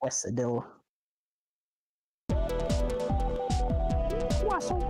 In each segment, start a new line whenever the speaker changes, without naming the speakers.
Quesadilla. Wassel.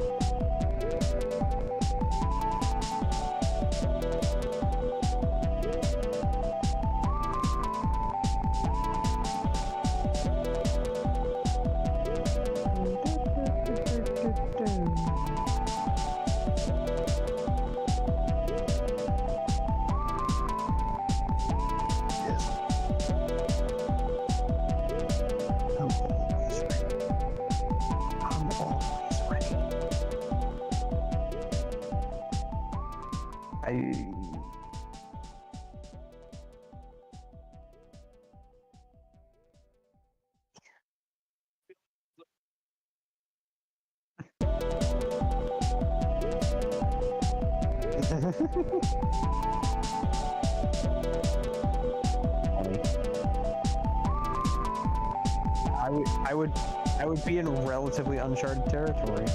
I would be in relatively uncharted territory.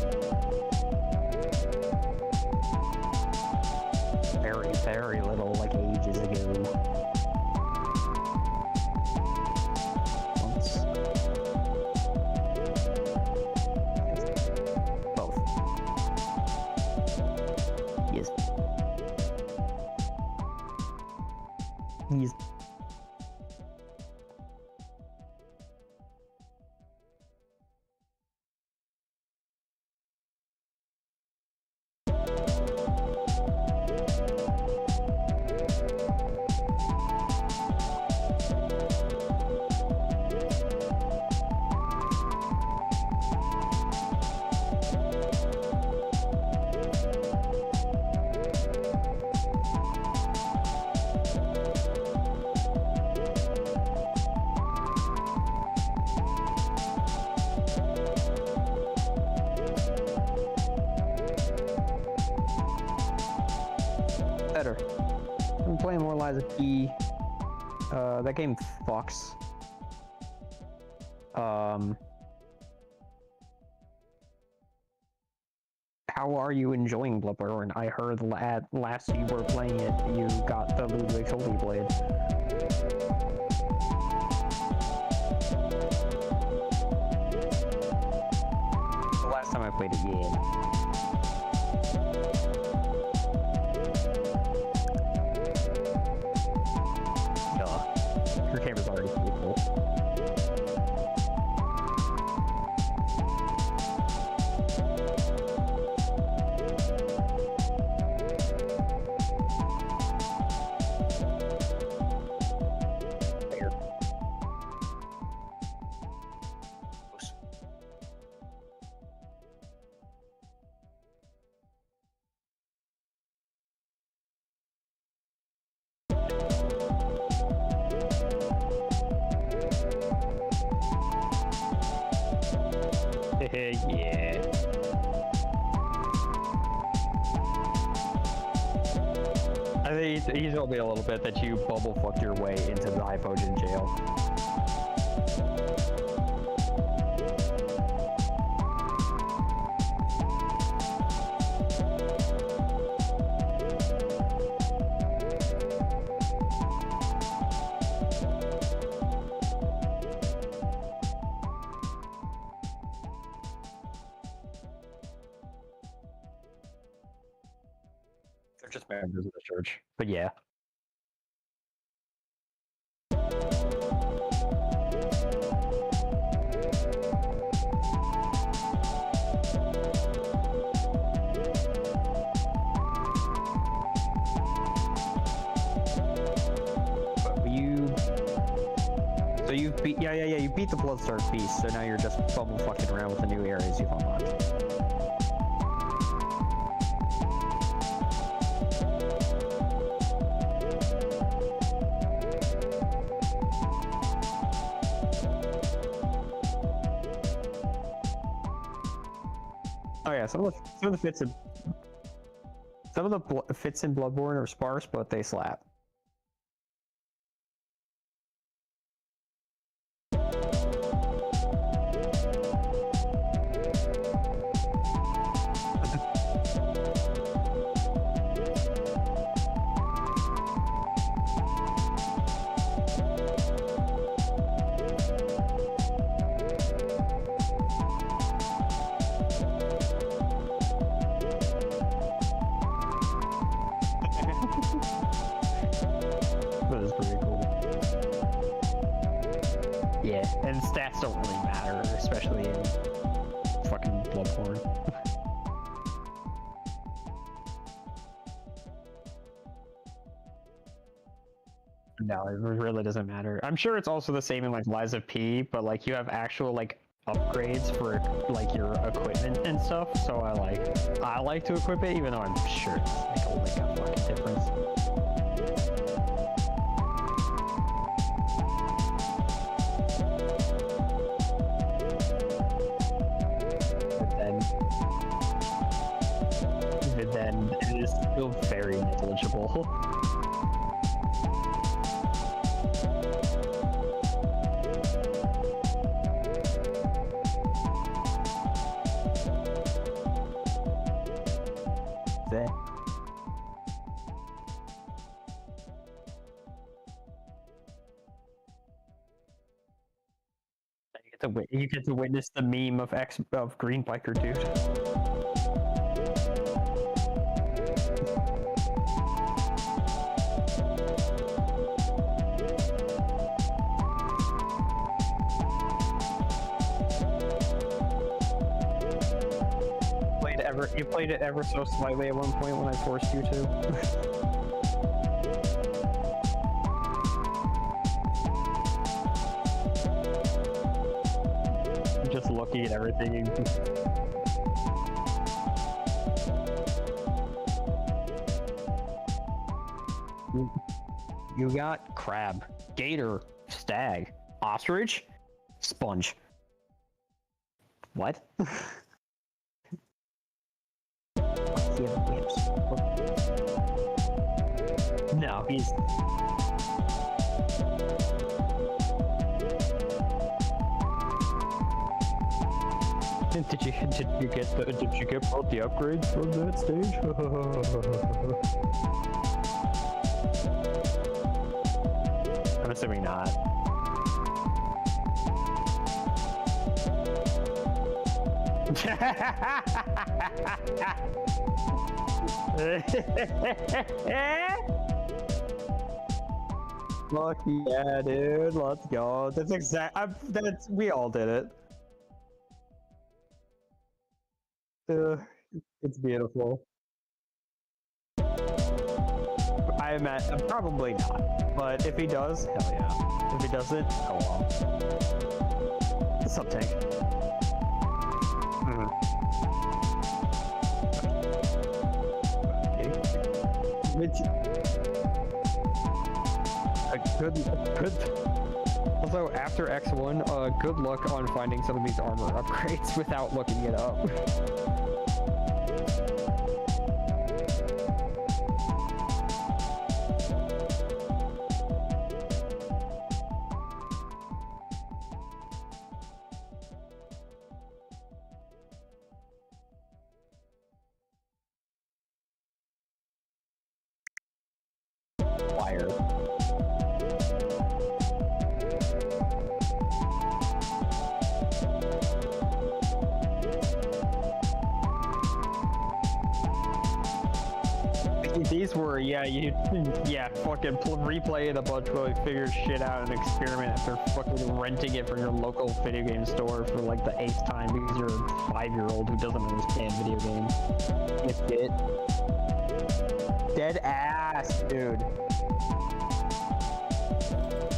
Very, very little, like ages ago. Once. Both. Yes. Yes. Better. I'm playing more Lies of P. That game fucks. How are you enjoying Bloodborne? I heard last you were playing it, you got the Ludwig's Holy Blade. The last time I played it, yeah. Your camera's already pretty cool. There. Yeah. I think he told me a little bit that you bubble fucked your way into the Hypogean jail. They're just members of the church, but yeah. So you beat, you beat the Bloodstarved Beast, so now you're just bubble fucking around with the new areas you've unlocked. Oh yeah, some of the fits in Bloodborne are sparse, but they slap. Yeah, and stats don't really matter, especially in fucking Bloodborne. No, it really doesn't matter. I'm sure it's also the same in like Lies of P, but like you have actual like upgrades for like your equipment and stuff. So I like to equip it, even though I'm sure it's like a fucking difference. But then it is still very negligible. You get to witness the meme of Green Biker dude. You played it ever so slightly at one point when I forced you to. Just looking at everything. You got crab, gator, stag, ostrich, sponge. What? No, he's... Did you get both the upgrades from that stage? I'm assuming not. Fuck yeah, dude! Let's go. That's we all did it. It's beautiful. I imagine probably not, but if he does, hell yeah. If he doesn't, oh well. Sub tank. Good. Also, after X1, good luck on finding some of these armor upgrades without looking it up. Fire. These were, fucking replay it a bunch while you figure shit out and experiment after fucking renting it from your local video game store for like the 8th time because you're a 5-year-old who doesn't understand video games. It's it. Dead ass, dude.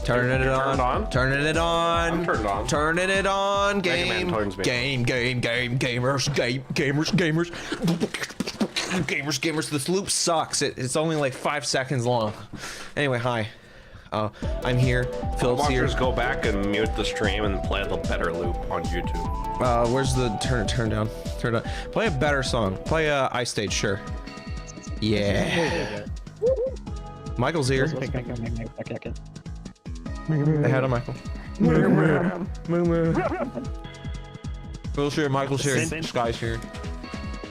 Turning it on. Turning it on.
I'm turned on.
Turning it on. Game.
Gamers.
Gamers. This loop sucks. It's only like 5 seconds long. Anyway, hi. I'm here. Phil's here.
Watchers, go back and mute the stream and play the better loop on YouTube.
Where's the turn down? Turn down. Play a better song. Play Ice Stage, sure. Yeah. Michael's here. Ahead of Michael. Phil's here. Michael's here. Sky's here.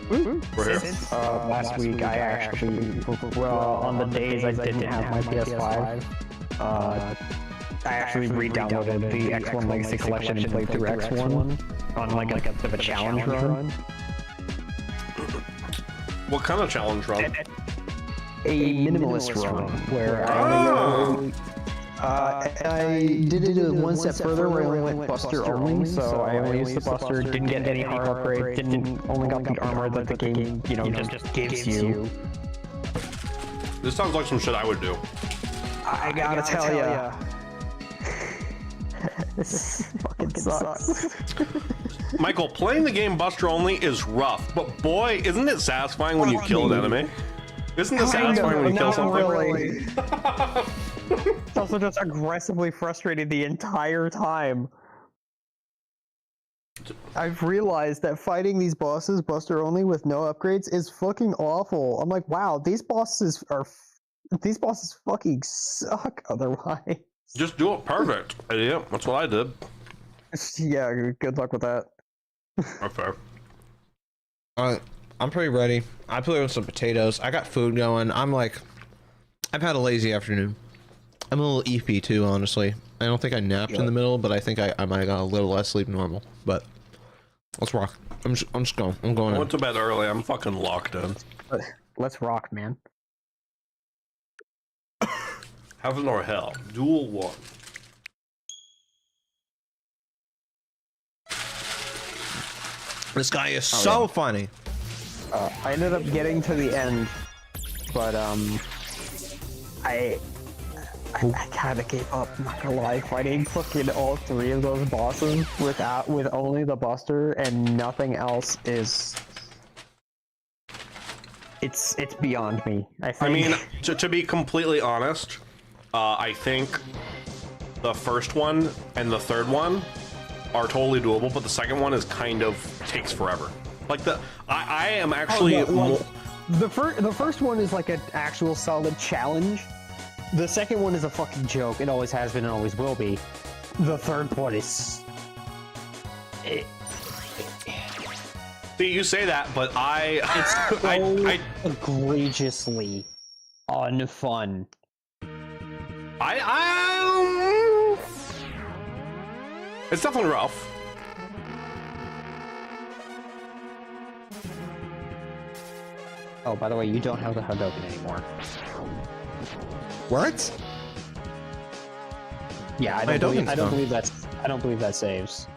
We're here.
Last week I actually, on the days I didn't have my PS5, I actually re-downloaded the X1 Legacy Collection and played through X1 on like a bit of a challenge run.
What kind of challenge run?
A minimalist run where I did it one step further where I only went Buster only, so I only used the Buster, didn't get any hard upgrade, only got the armor that the game, you know, just gives you.
This sounds like some shit I would do.
I gotta tell ya. This fucking sucks.
Michael, playing the game Buster only is rough, but boy, isn't it satisfying when you kill an enemy? Isn't it satisfying when you kill something?
Really. It's also just aggressively frustrated the entire time. I've realized that fighting these bosses Buster only with no upgrades is fucking awful. I'm like, wow, these bosses fucking suck otherwise.
Just do it perfect. Yeah, that's what I did.
Yeah, good luck with that.
Okay.
I'm pretty ready. I played with some potatoes. I got food going. I've had a lazy afternoon. I'm a little EP too, honestly. I don't think I napped in the middle, but I think I might have got a little less sleep than normal. But let's rock. I'm just going. I'm going.
I went to bed early. I'm fucking locked in.
Let's rock, man.
Heaven or hell? Duel 1.
This guy is so funny.
I ended up getting to the end, but I kinda gave up. I'm not gonna lie, fighting fucking all three of those bosses with only the Buster and nothing else is. It's beyond me. I
mean, to be completely honest, I think the first one and the third one are totally doable, but the second one is kind of takes forever. Like I am actually
the first one is like an actual solid challenge. The second one is a fucking joke. It always has been and always will be. The third one is.
See, you say that, but
It's so egregiously unfun.
It's definitely rough.
Oh, by the way, you don't have the Hadouken anymore.
What?
Yeah, I don't believe that saves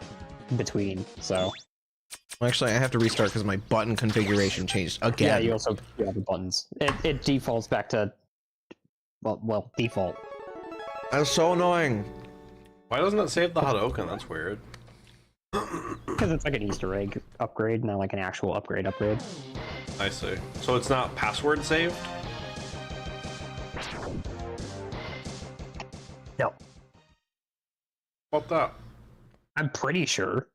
between. So.
Actually, I have to restart because my button configuration changed again.
Yeah, you also have the buttons. It defaults back to well default.
That's so annoying.
Why doesn't it save the Hadouken? That's weird.
Because it's like an Easter egg upgrade, not like an actual upgrade.
I see. So it's not password saved?
No.
What that?
I'm pretty sure.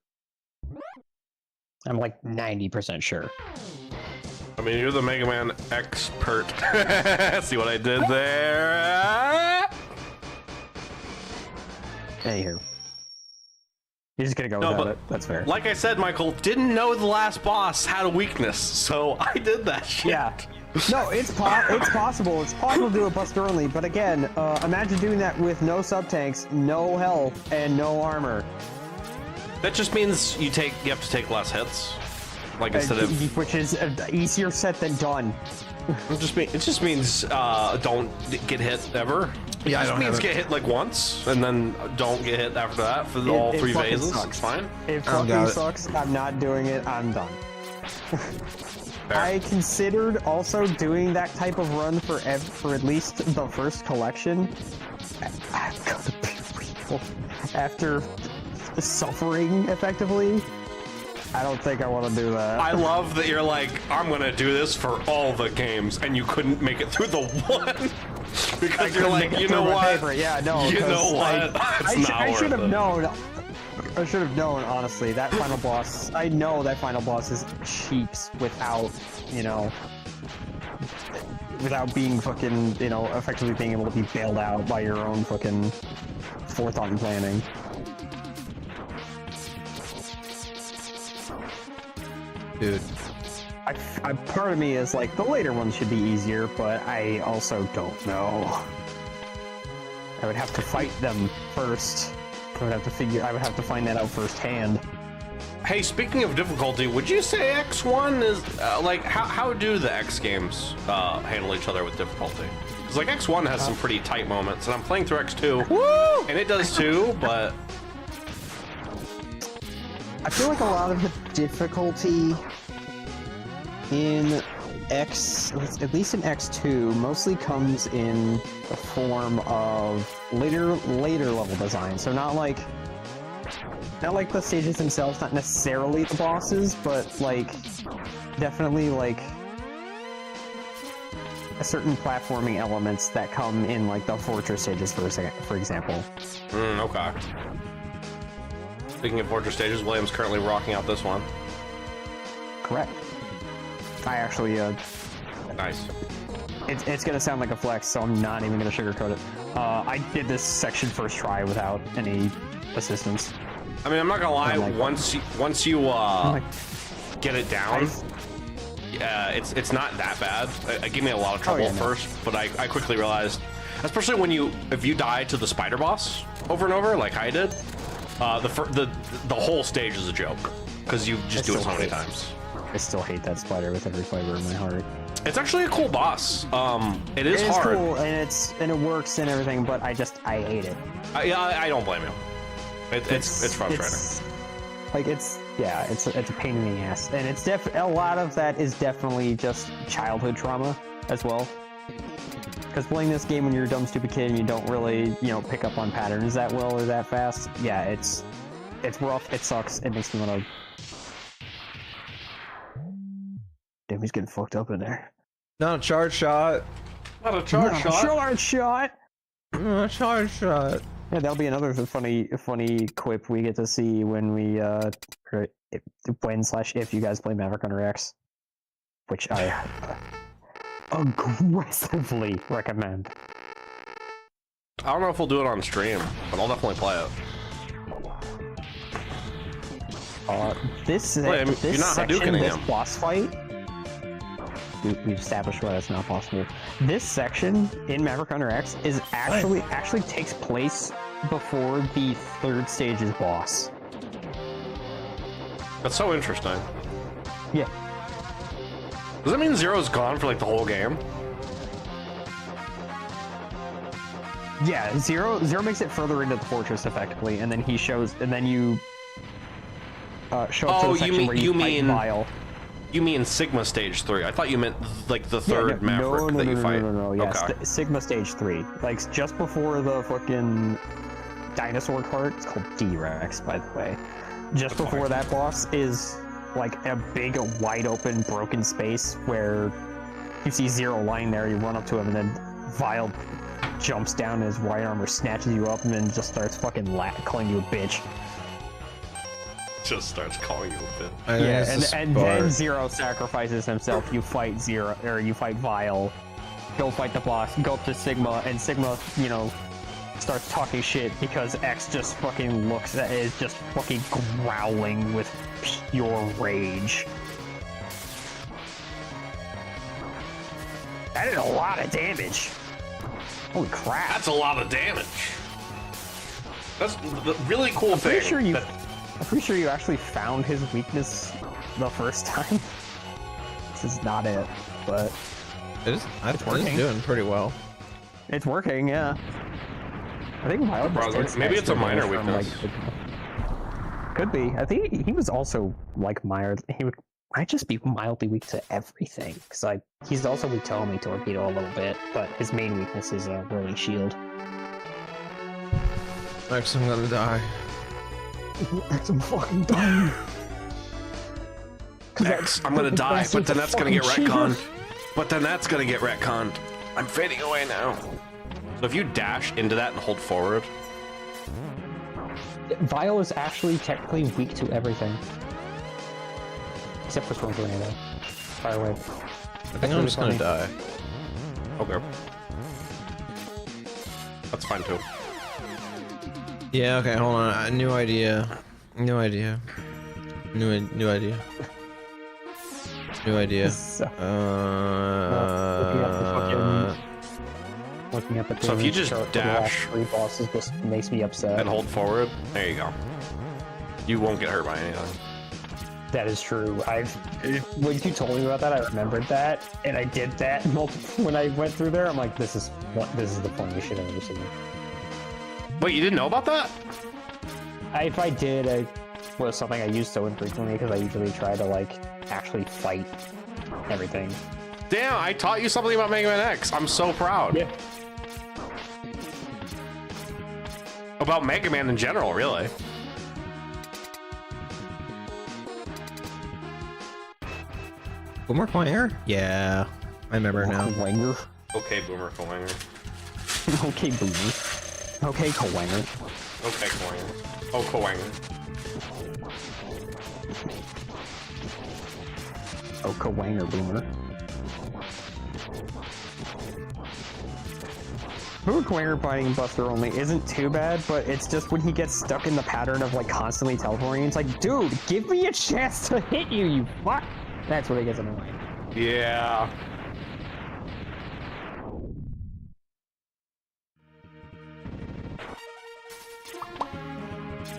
I'm like 90% sure.
I mean, you're the Megaman expert. See what I did there?
Anywho. You're just gonna go without it. That's fair.
Like I said, Michael, didn't know the last boss had a weakness, so I did that shit.
Yeah. No, it's possible. It's possible to do a Buster only, but again, imagine doing that with no sub-tanks, no health, and no armor.
That just means you have to take less hits. Like instead of...
Which is easier said than done.
It just means don't get hit ever. Yeah, it just means get hit like once, and then don't get hit after that for all three phases.
Sucks.
It's fine.
It fucking sucks. I'm not doing it. I'm done. I considered also doing that type of run for at least the first collection. I'm gonna be real. After suffering effectively, I don't think I want to do that.
I love that you're like, I'm gonna do this for all the games, and you couldn't make it through the one because you're like, you know what?
Yeah, no.
You know what?
I should have known. I should have known, honestly. That final boss. I know that final boss is cheeks without, without being fucking, effectively being able to be bailed out by your own fucking forethought and planning.
Dude.
Part of me is like, the later ones should be easier, but I also don't know. I would have to fight them first. I would have to find that out firsthand.
Hey, speaking of difficulty, would you say X1 is, like, how do the X games handle each other with difficulty? Because like X1 has some pretty tight moments, and I'm playing through X2, and it does too, but
I feel like a lot of the difficulty in X, at least in X2, mostly comes in the form of later level design. So not like the stages themselves, not necessarily the bosses, but like definitely like certain platforming elements that come in like the fortress stages, for example.
Okay. Speaking of fortress stages, William's currently rocking out this one.
Correct. I actually,
Nice.
it's gonna sound like a flex, so I'm not even gonna sugarcoat it. I did this section first try without any assistance.
I mean, I'm not gonna lie.
Like,
once you get it down, it's not that bad. It gave me a lot of trouble at first, but I quickly realized, especially if you die to the spider boss over and over, like I did, the whole stage is a joke because you just do it so many times.
I still hate that spider with every fiber in my heart.
It's actually a cool boss. It is hard.
Cool, and it works and everything, but I hate it.
I don't blame you. It's frustrating.
It's a pain in the ass, and it's a lot of that is definitely just childhood trauma as well. Because playing this game when you're a dumb, stupid kid and you don't really, pick up on patterns that well or that fast, yeah, it's rough. It sucks. It makes me want to. Damn, he's getting fucked up in there.
Not a charge shot.
Not a charge shot.
Charge shot.
Not a charge shot.
Yeah, that'll be another funny quip we get to see when we if you guys play Maverick Hunter X, which I aggressively recommend.
I don't know if we'll do it on stream, but I'll definitely play it.
This section, this boss fight, we've established why that's not possible. This section in Maverick Hunter X is actually takes place before the third stage's boss.
That's so interesting.
Yeah.
Does that mean Zero's gone for like the whole game?
Yeah, Zero makes it further into the fortress effectively, and then you show up to the section where you fight Vile.
You mean Sigma Stage 3? I thought you meant like the third Maverick that you fight.
No, yes,
okay.
Sigma Stage 3. Like just before the fucking dinosaur part. It's called D-Rex, by the way. Just before that boss is like a big, wide open, broken space where you see Zero lying there. You run up to him, and then Vile jumps down in his white armor, snatches you up, and then just starts fucking calling you a bitch.
Just starts calling you a bitch.
Yeah, and then Zero sacrifices himself. You fight Zero, or you fight Vile. Go fight the boss. Go up to Sigma, and Sigma, starts talking shit because X just fucking is just fucking growling with pure rage. That did a lot of damage. Holy crap.
That's a lot of damage. That's the really cool thing.
I'm pretty sure you actually found his weakness the first time. This is not it, but
it's working. It's doing pretty well.
It's working, yeah. I think
maybe it's a minor weakness.
Could be. I think he was also like mild. He might just be mildly weak to everything. Because he's also weak to Omi Torpedo a little bit, but his main weakness is rolling shield.
X, I'm gonna die.
X, I'm fucking dying.
X, I'm gonna die, but then that's gonna get retconned. But then that's gonna get retconned. I'm fading away now. So if you dash into that and hold forward...
Vile is actually technically weak to everything. Except for Storm Tornado. Fire away.
I think I'm just gonna die.
Okay. That's fine too.
Yeah, okay, hold on. New idea. New idea.
So looking at the
so if you just dash
three bosses just makes me upset.
and hold forward, there you go. You won't get hurt by anything.
That is true. When you told me about that, I remembered that, and I did that when I went through there. I'm like, this is the funniest shit I've ever seen.
Wait, you didn't know about that?
If I did, it was something I used so infrequently because I usually try to like actually fight everything.
Damn, I taught you something about Megaman X. I'm so proud.
Yeah.
About Mega Man in general, really.
Boomer Clanger? Yeah, I remember now.
Cowanger.
Okay, Boomer Cowanger.
Okay, Boomer. Okay, Cowanger.
Okay, Cowanger. Oh, Cowanger.
Oh, Cowanger, Boomer. Boomer Cowanger fighting Buster only isn't too bad, but it's just when he gets stuck in the pattern of like constantly teleporting, it's like, dude, give me a chance to hit you, you fuck! That's where it gets annoying.
Yeah.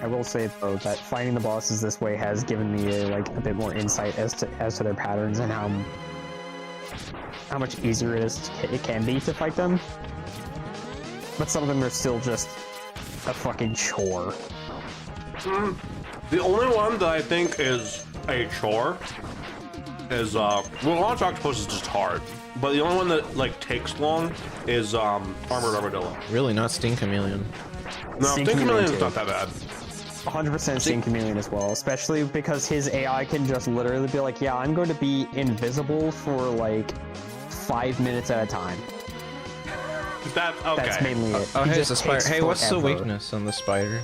I will say though that fighting the bosses this way has given me like a bit more insight as to their patterns and how much easier it can be to fight them. But some of them are still just a fucking chore.
The only one that I think is a chore is well, Launch Octopus is just hard. But the only one that like takes long is Armored Armadillo.
Really, not Sting Chameleon.
No, Sting Chameleon is not that bad.
100% Sting Chameleon as well, especially because his AI can just literally be like, yeah, I'm going to be invisible for like 5 minutes at a time.
That's okay.
That's mainly it.
Oh,
He
hey,
just
it's a spider.
takes
Hey, what's the
forever.
weakness on the spider?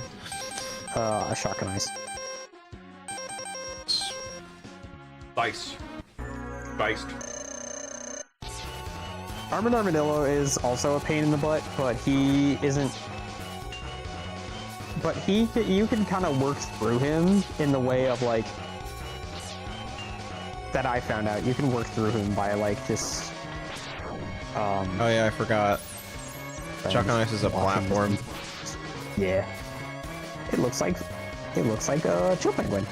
A shock and ice.
Dice. Diced.
Armored Armadillo is also a pain in the butt, but he isn't. But you can kind of work through him in the way of like that I found out. You can work through him by like this.
Oh yeah, I forgot. Chuck and Ice is a platform.
Yeah. It looks like a chill penguin.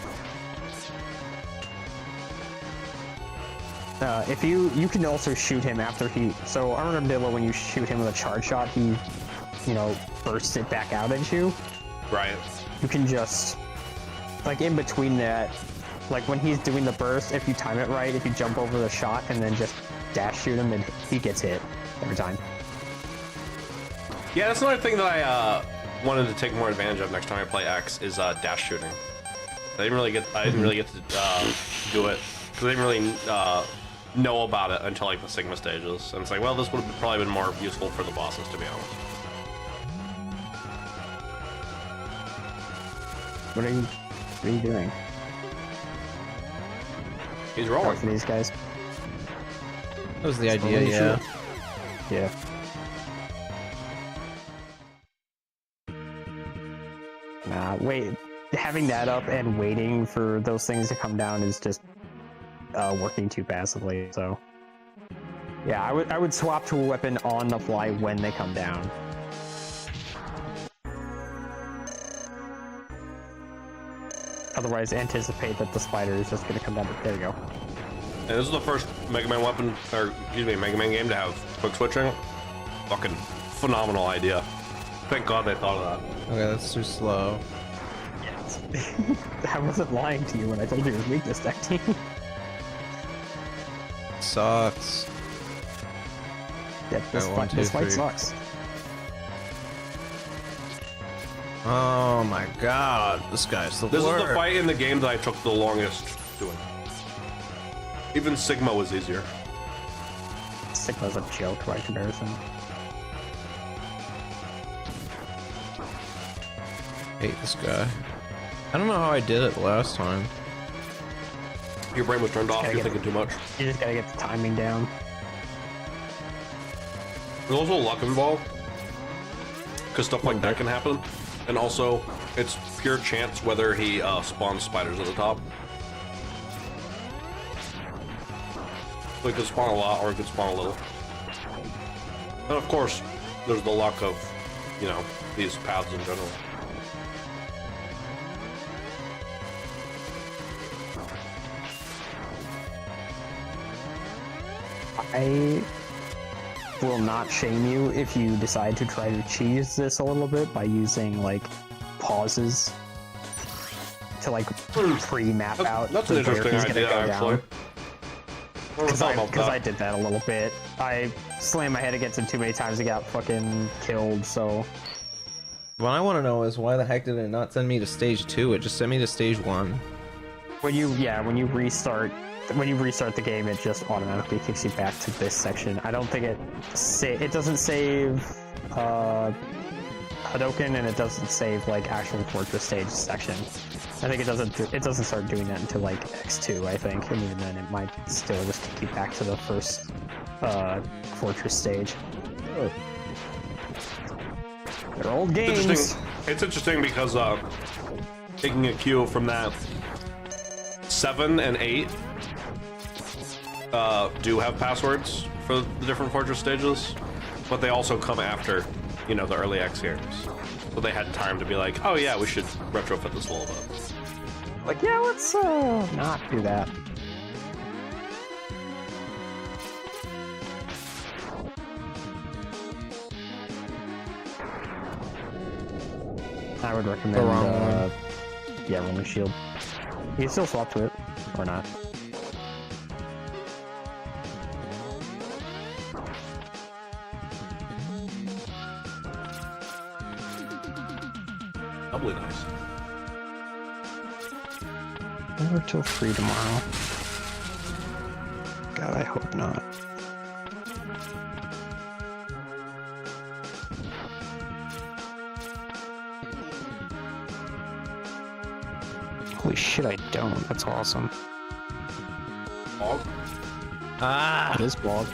If you can also shoot him after so Armored Armadillo, when you shoot him with a charge shot, he bursts it back out at you.
Right.
You can just like in between that, like when he's doing the burst, if you time it right, if you jump over the shot and then just dash shoot him, then he gets hit every time.
Yeah, that's another thing that I wanted to take more advantage of next time I play X is dash shooting. I didn't really get to do it because I didn't really know about it until like the Sigma stages, and it's like, well, this would have probably been more useful for the bosses, to be honest.
What are you doing?
He's
Oh,
rolling.
for these guys.
That was the idea,
Slowly
yeah.
shoot. Yeah. Nah, wait. Having that up and waiting for those things to come down is just working too passively. So, yeah, I would swap to a weapon on the fly when they come down. Otherwise, anticipate that the spider is just going to come down. There you go.
And this is the first Mega Man weapon, or excuse me, Mega Man game to have quick switching. Fucking phenomenal idea. Thank God they thought of that.
Okay, that's too slow.
Yes. I wasn't lying to you when I told you it was weakness deck team.
Sucks.
Yeah, this,
Alright, 1, 2,
this fight
3.
sucks.
Oh my god, this guy's the
This
worst.
is the fight in the game that I took the longest doing. Even Sigma was easier.
Sigma's a joke by comparison.
Hate this guy. I don't know how I did it last time.
Your brain was turned off,
Gotta
you're
get-
thinking too much.
You just gotta get the timing down.
There's also luck involved, because stuff like that can happen. And also, it's pure chance whether he spawns spiders at the top. So he could spawn a lot, or he could spawn a little. And of course, there's the luck of, you know, these paths in general.
I will not shame you if you decide to try to cheese this a little bit by using like pauses to like pre-map out.
That's an interesting idea, actually.
Because I did that a little bit. I slammed my head against it too many times and got fucking killed, so...
What I want to know is why the heck did it not send me to stage 2? It just sent me to stage 1.
When you restart the game, it just automatically kicks you back to this section. I don't think it doesn't save Hadoken, and it doesn't save like actual Fortress stage section. I think it doesn't start doing that until like X2, I think, and even then it might still just kick you back to the first Fortress stage. Oh. They're old games.
It's interesting because taking a cue from that, 7 and 8 do have passwords for the different Fortress stages, but they also come after, you know, the early X games. So they had time to be like, oh yeah, we should retrofit this a little bit.
Like, yeah, let's not do that. I would recommend, yeah, Rolling Shield. You can still swap to it, or not.
Doubly nice.
Never till 3 tomorrow. God, I hope not. Holy shit, I don't. That's awesome.
Bog?
Ah!
It is bog.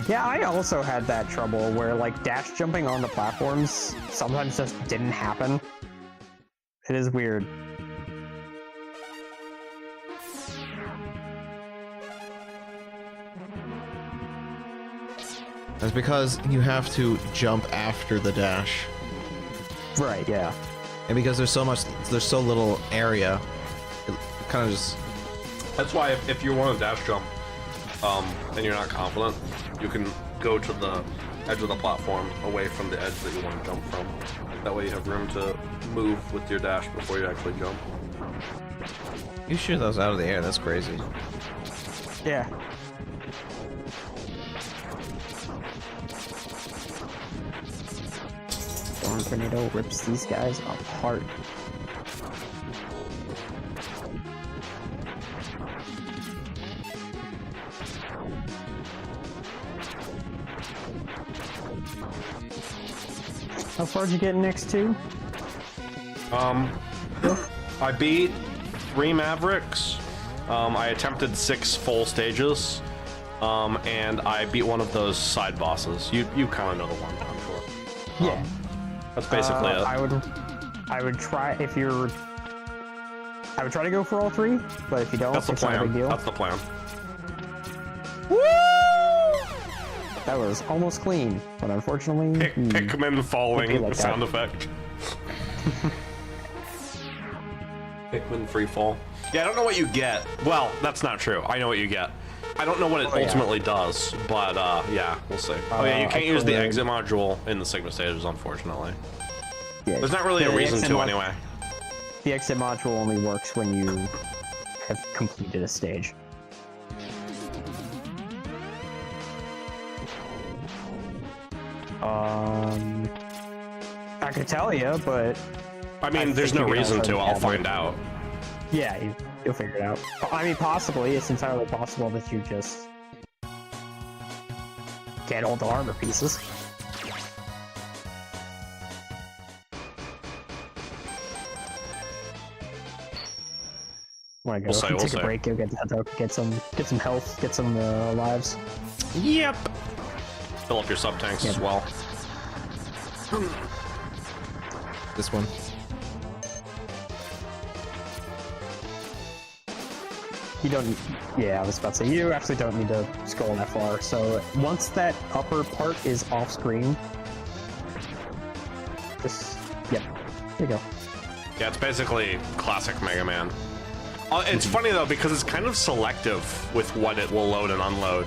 Yeah, I also had that trouble where, like, dash jumping on the platforms sometimes just didn't happen. It is weird.
That's because you have to jump after the dash.
Right, yeah.
And because there's so little area, it kind of just...
That's why if you want to dash jump, and you're not confident, you can go to the edge of the platform away from the edge that you want to jump from. That way you have room to move with your dash before you actually jump.
You shoot those out of the air, that's crazy.
Yeah. Storm Tornado rips these guys apart. How far did you get in X2?
I beat 3 Mavericks. I attempted 6 full stages. And I beat one of those side bosses. You kind of know the one, I'm sure.
Yeah.
That's basically it.
I would try I would try to go for all 3, but if you don't,
That's the
it's not a big
plan.
deal.
That's the plan.
Woo! That was almost clean, but unfortunately...
Pikmin falling
like
sound
that.
effect. Pikmin free fall. Yeah, I don't know what you get. Well, that's not true. I know what you get. I don't know what it ultimately does, but yeah, we'll see. Oh yeah, you can't use the exit module in the Sigma stages, unfortunately.
Yeah,
there's not really a reason to anyway.
The exit module only works when you have completed a stage. I could tell you, but
I mean, there's no reason to. I'll find out.
Yeah, you'll figure it out. I mean, possibly. It's entirely possible that you just get all the armor pieces. Wanna go take a break, go get some health, get some lives.
Yep. Fill up your sub tanks as well.
This one.
You don't. Yeah, I was about to say you actually don't need to scroll that far. So once that upper part is off screen, just there you go.
Yeah, it's basically classic Mega Man. It's funny though because it's kind of selective with what it will load and unload,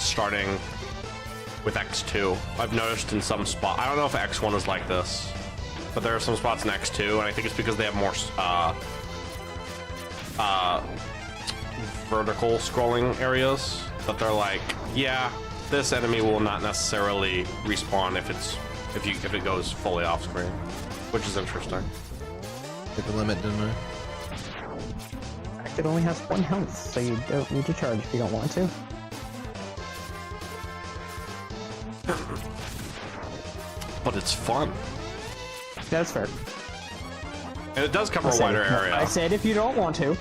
starting with X2. I've noticed in some spot. I don't know if X1 is like this, but there are some spots in X2, and I think it's because they have more vertical scrolling areas that they're like, yeah, this enemy will not necessarily respawn if it goes fully off screen, which is interesting.
Hit the limit, didn't I?
It only has 1 health, so you don't need to charge if you don't want to.
But it's fun.
That's fair.
And it does cover a wider area.
I said if you don't want to.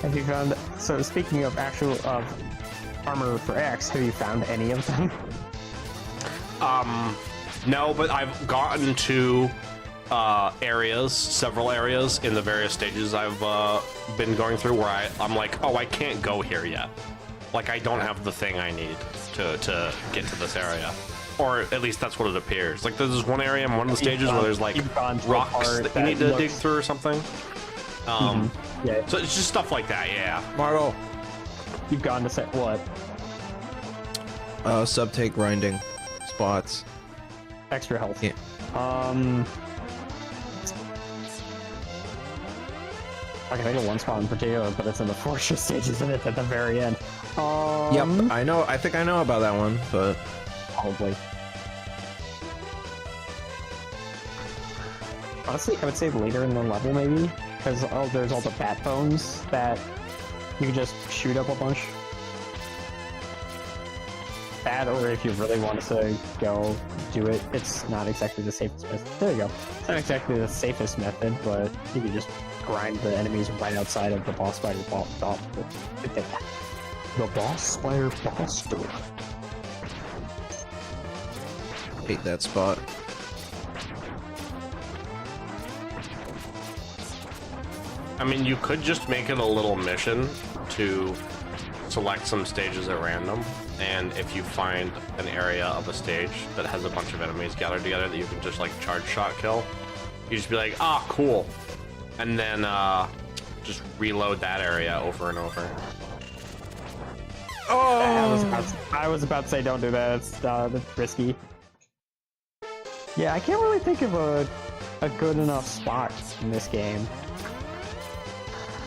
Have you found? So speaking of armor for X, have you found any of them?
No, but I've gotten to several areas in the various stages I've been going through where I'm like, oh, I can't go here yet. Like I don't have the thing I need to get to this area. Or at least that's what it appears. Like there's this one area in one of the stages where there's like rocks that you need to dig through or something.
Yeah.
So it's just stuff like that, yeah.
Margo.
You've gone to say what?
Subtake grinding spots.
Extra health.
Yeah.
I can think of one spot in particular, but it's in the fortress stage, isn't it? At the very end.
Yep, I know. I think I know about that one, but
probably. Honestly, I would say later in the level, maybe, because there's all the bat bones that you can just shoot up a bunch. That, or if you really want to go do it, it's not exactly the safest method. There you go. It's not exactly the safest method, but you can just grind the enemies right outside of the boss spider the boss spider boss door.
hate that spot.
I mean, you could just make it a little mission to select some stages at random, and if you find an area of a stage that has a bunch of enemies gathered together that you can just like charge shot kill, you just be like, ah, cool, and then just reload that area over and over.
Oh! I was about to say don't do that. It's that's risky. Yeah, I can't really think of a good enough spot in this game.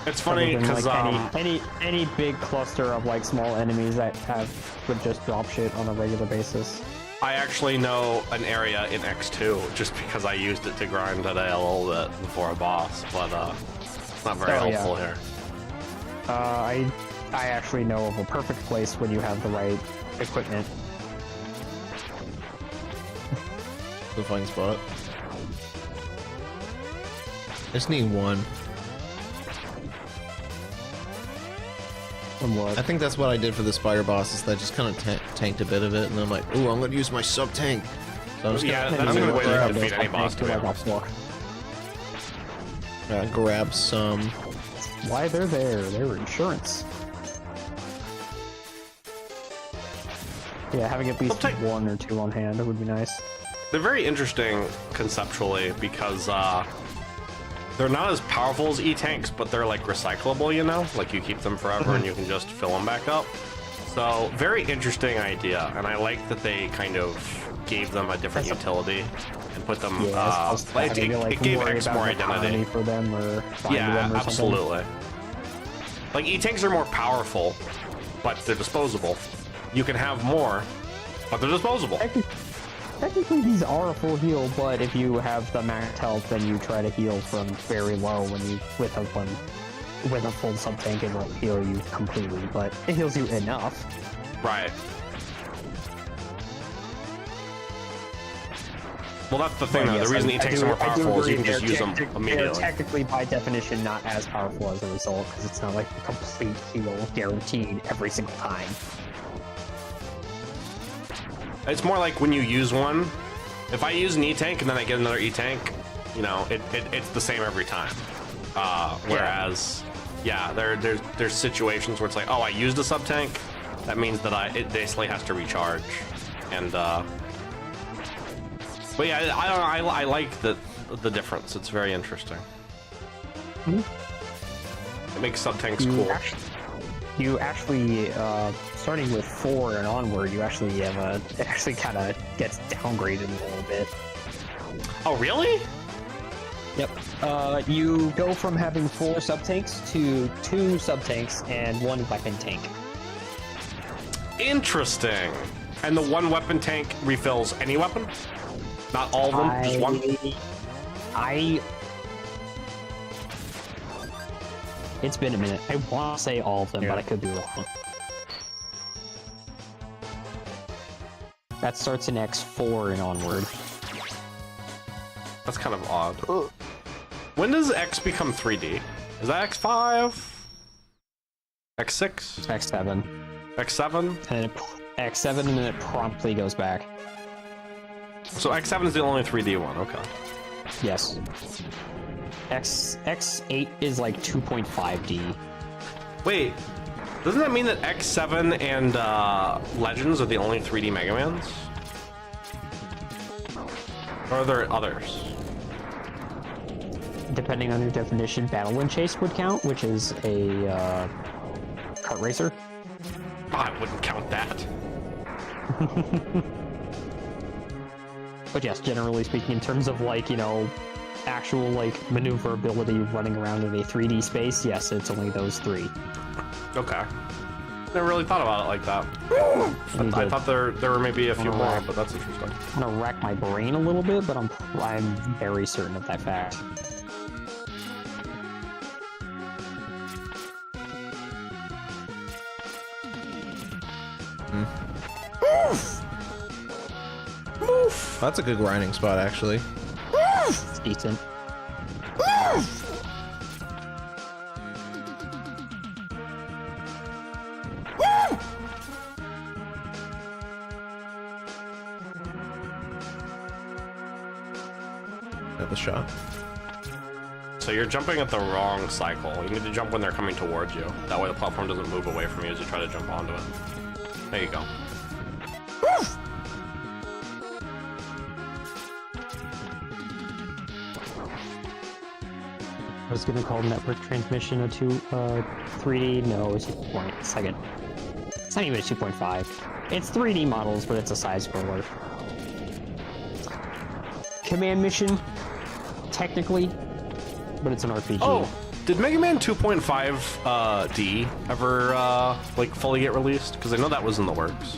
It's funny because
like any big cluster of like small enemies that would just drop shit on a regular basis.
I actually know an area in X2 just because I used it to grind today a little bit before a boss, but it's not very helpful here.
I actually know of a perfect place when you have the right equipment.
The fine spot. I just need one.
What?
I think that's what I did for the spider boss, is that I just kind of tanked a bit of it, and then I'm like, ooh, I'm gonna use my sub tank. So I'm just
that's
I'm
a good way to
grab,
defeat any boss, to be honest.
grab some.
Why they're there? They're insurance. Yeah, having at least one or two on hand would be nice.
They're very interesting conceptually because they're not as powerful as E-tanks, but they're like recyclable, you know? Like you keep them forever and you can just fill them back up. So very interesting idea, and I like that they kind of gave them a different utility and put them. It gave X more identity
for them, or
yeah,
them or
absolutely. Like E-tanks are more powerful, but they're disposable. You can have more, but they're disposable.
Technically, these are a full heal, but if you have the max health, then you try to heal from very low when you with a full sub tank. It won't heal you completely, but it heals you enough.
Right. Well, that's the thing, though.
Yes,
the reason E-tanks are more powerful is you can just use them
They're
immediately.
technically, by definition, not as powerful as a result, because it's not like a complete heal guaranteed every single time.
It's more like when you use one. If I use an E-tank and then I get another E-tank, you know, it's the same every time. Whereas, yeah, there's situations where it's like, oh, I used a sub-tank. That means that it basically has to recharge. And, but yeah, I like the difference. It's very interesting. It makes sub-tanks cool.
You actually, starting with 4 and onward, you actually have it actually kind of gets downgraded a little bit.
Oh, really?
Yep. You go from having 4 sub-tanks to 2 sub-tanks and 1 weapon tank.
Interesting. And the 1 weapon tank refills any weapon? Not all of them, just 1?
It's been a minute. I want to say all of them, but I could be wrong. That starts in X4 and onward.
That's kind of odd. When does X become 3D? Is that X5? X6?
X7.
X7?
And X7, and then it promptly goes back.
So X7 is the only 3D one, okay.
Yes. X8 is like 2.5D.
Wait, doesn't that mean that X7 and Legends are the only 3D Mega Mans? Or are there others?
Depending on your definition, Battle and Chase would count, which is a kart racer.
Oh, I wouldn't count that.
But yes, generally speaking, in terms of like, you know, actual like maneuverability running around in a 3D space, yes, it's only those 3.
Okay. Never really thought about it like that. I thought there were maybe a few more, but that's interesting.
I'm gonna rack my brain a little bit, but I'm very certain of that fact.
That's a good grinding spot, actually.
It's decent.
Have a shot.
So you're jumping at the wrong cycle. You need to jump when they're coming towards you. That way the platform doesn't move away from you as you try to jump onto it. There you go.
I was gonna call network transmission a 3D. No, it's 2.2. It's not even a 2.5. It's 3D models, but it's a side scroller. Command mission, technically, but it's an RPG.
Oh, did Mega Man 2.5 D ever like fully get released? Because I know that was in the works.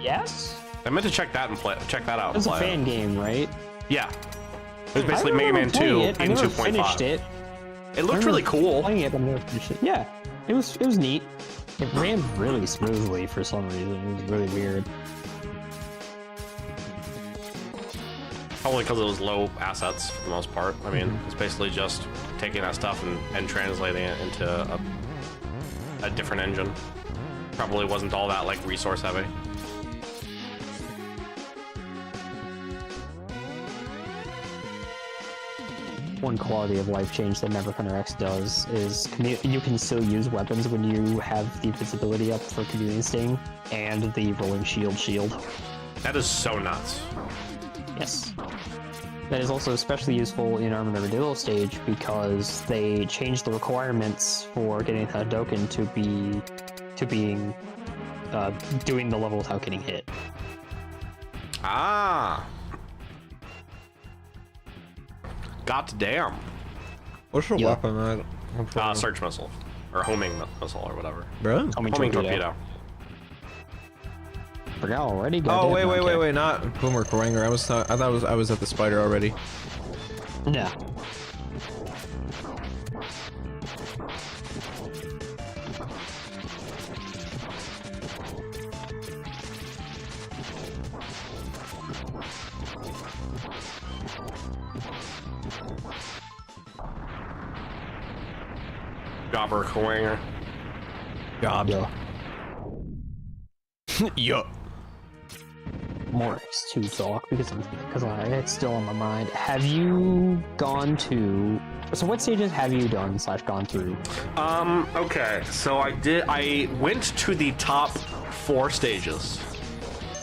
Yes.
I meant to check that out.
It was a fan game, right?
Yeah. It was basically Mega Man 2 in 2.5.
I never finished it.
It looked really cool.
Playing it, but I never finished it. Yeah, it was neat. It ran really smoothly for some reason. It was really weird.
Probably because it was low assets for the most part. I mean, it's basically just taking that stuff and translating it into a different engine. Probably wasn't all that like resource heavy.
One quality of life change that Never Hunter X does is you can still use weapons when you have the visibility up for Chameleon Sting and the rolling shield.
That is so nuts.
Yes. That is also especially useful in Armored Armadillo stage because they changed the requirements for getting Hadouken to being doing the level without getting hit.
Ah. God damn.
What's your weapon?
Search missile. Or homing missile or whatever.
Bro?
Homing torpedo.
Forgot already.
Oh, wait, not Boomer Koranger. I thought I was at the spider already.
Yeah.
Gobber Kowanger.
Gob.
Yeah.
Yup.
more X2 talk because it's still on my mind. Have you gone to? So what stages have you done / gone through?
Okay, so I went to the top 4 stages,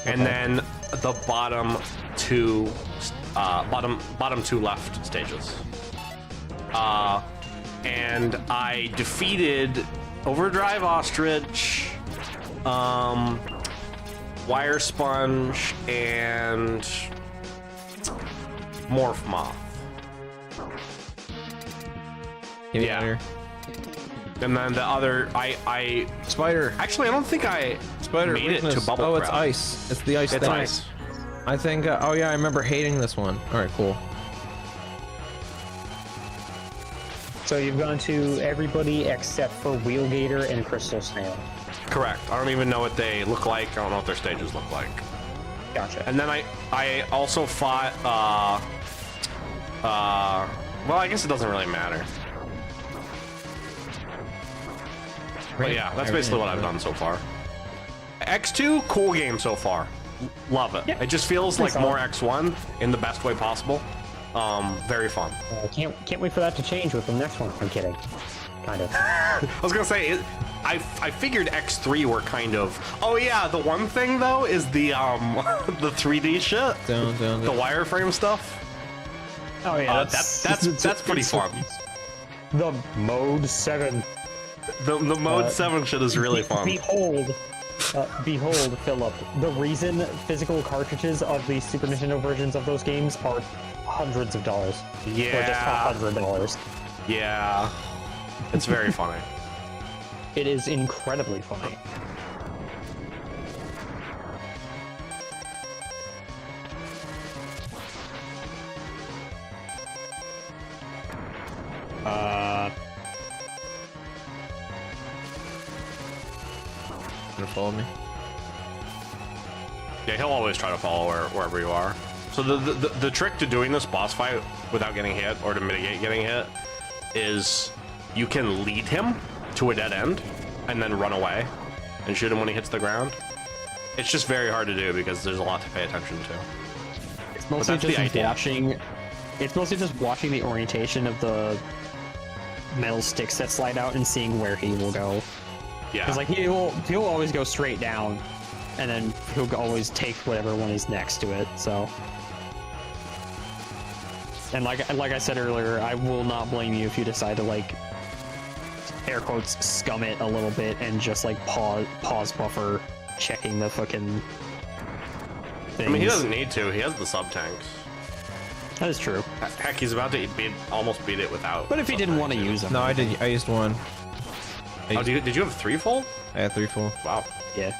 and then the bottom 2 left stages. And I defeated Overdrive Ostrich, Wire Sponge, and Morph Moth. Yeah. And then the other, I
Spider.
actually, I don't think I
Spider
made
weakness.
it to Bubble
Oh, it's
Crab.
ice. It's the ice
It's
thing.
ice.
I think. Oh yeah, I remember hating this one. All right, cool.
So you've gone to everybody except for Wheelgator and Crystal Snail.
Correct. I don't even know what they look like. I don't know what their stages look like.
Gotcha.
And then I also fought, well, I guess it doesn't really matter. But yeah, that's basically what I've done so far. X2, cool game so far. Love it.
Yeah.
It just feels like more X1 in the best way possible. Very fun.
Can't wait for that to change with the next one. I'm kidding. Kind of.
I was gonna say, I figured X3 were kind of. Oh yeah, the one thing though is the the 3D shit, the wireframe stuff.
Oh yeah,
that's pretty fun.
The Mode 7.
The Mode 7 shit is really fun.
Behold, Philip, the reason physical cartridges of the Super Nintendo versions of those games are hundreds of dollars.
Yeah.
Or just $100.
Yeah. It's very funny.
It is incredibly funny.
Gonna follow me?
Yeah, he'll always try to follow wherever you are. So the trick to doing this boss fight without getting hit, or to mitigate getting hit, is you can lead him to a dead end and then run away and shoot him when he hits the ground. It's just very hard to do because there's a lot to pay attention to.
It's mostly
that's the
just
idea.
watching. It's mostly just watching the orientation of the metal sticks that slide out and seeing where he will go.
Yeah.
Because like he'll always go straight down, and then he'll always take whatever one is next to it. So. And like I said earlier, I will not blame you if you decide to, like, air quotes, scum it a little bit and just like pause buffer checking the fucking things.
I mean, he doesn't need to. He has the sub tanks.
That is true.
Heck, he's about to almost beat it without.
But if he didn't want to use them,
No, I did. I used one.
Oh, did you have 3 full?
I had 3 full.
Wow.
yeah.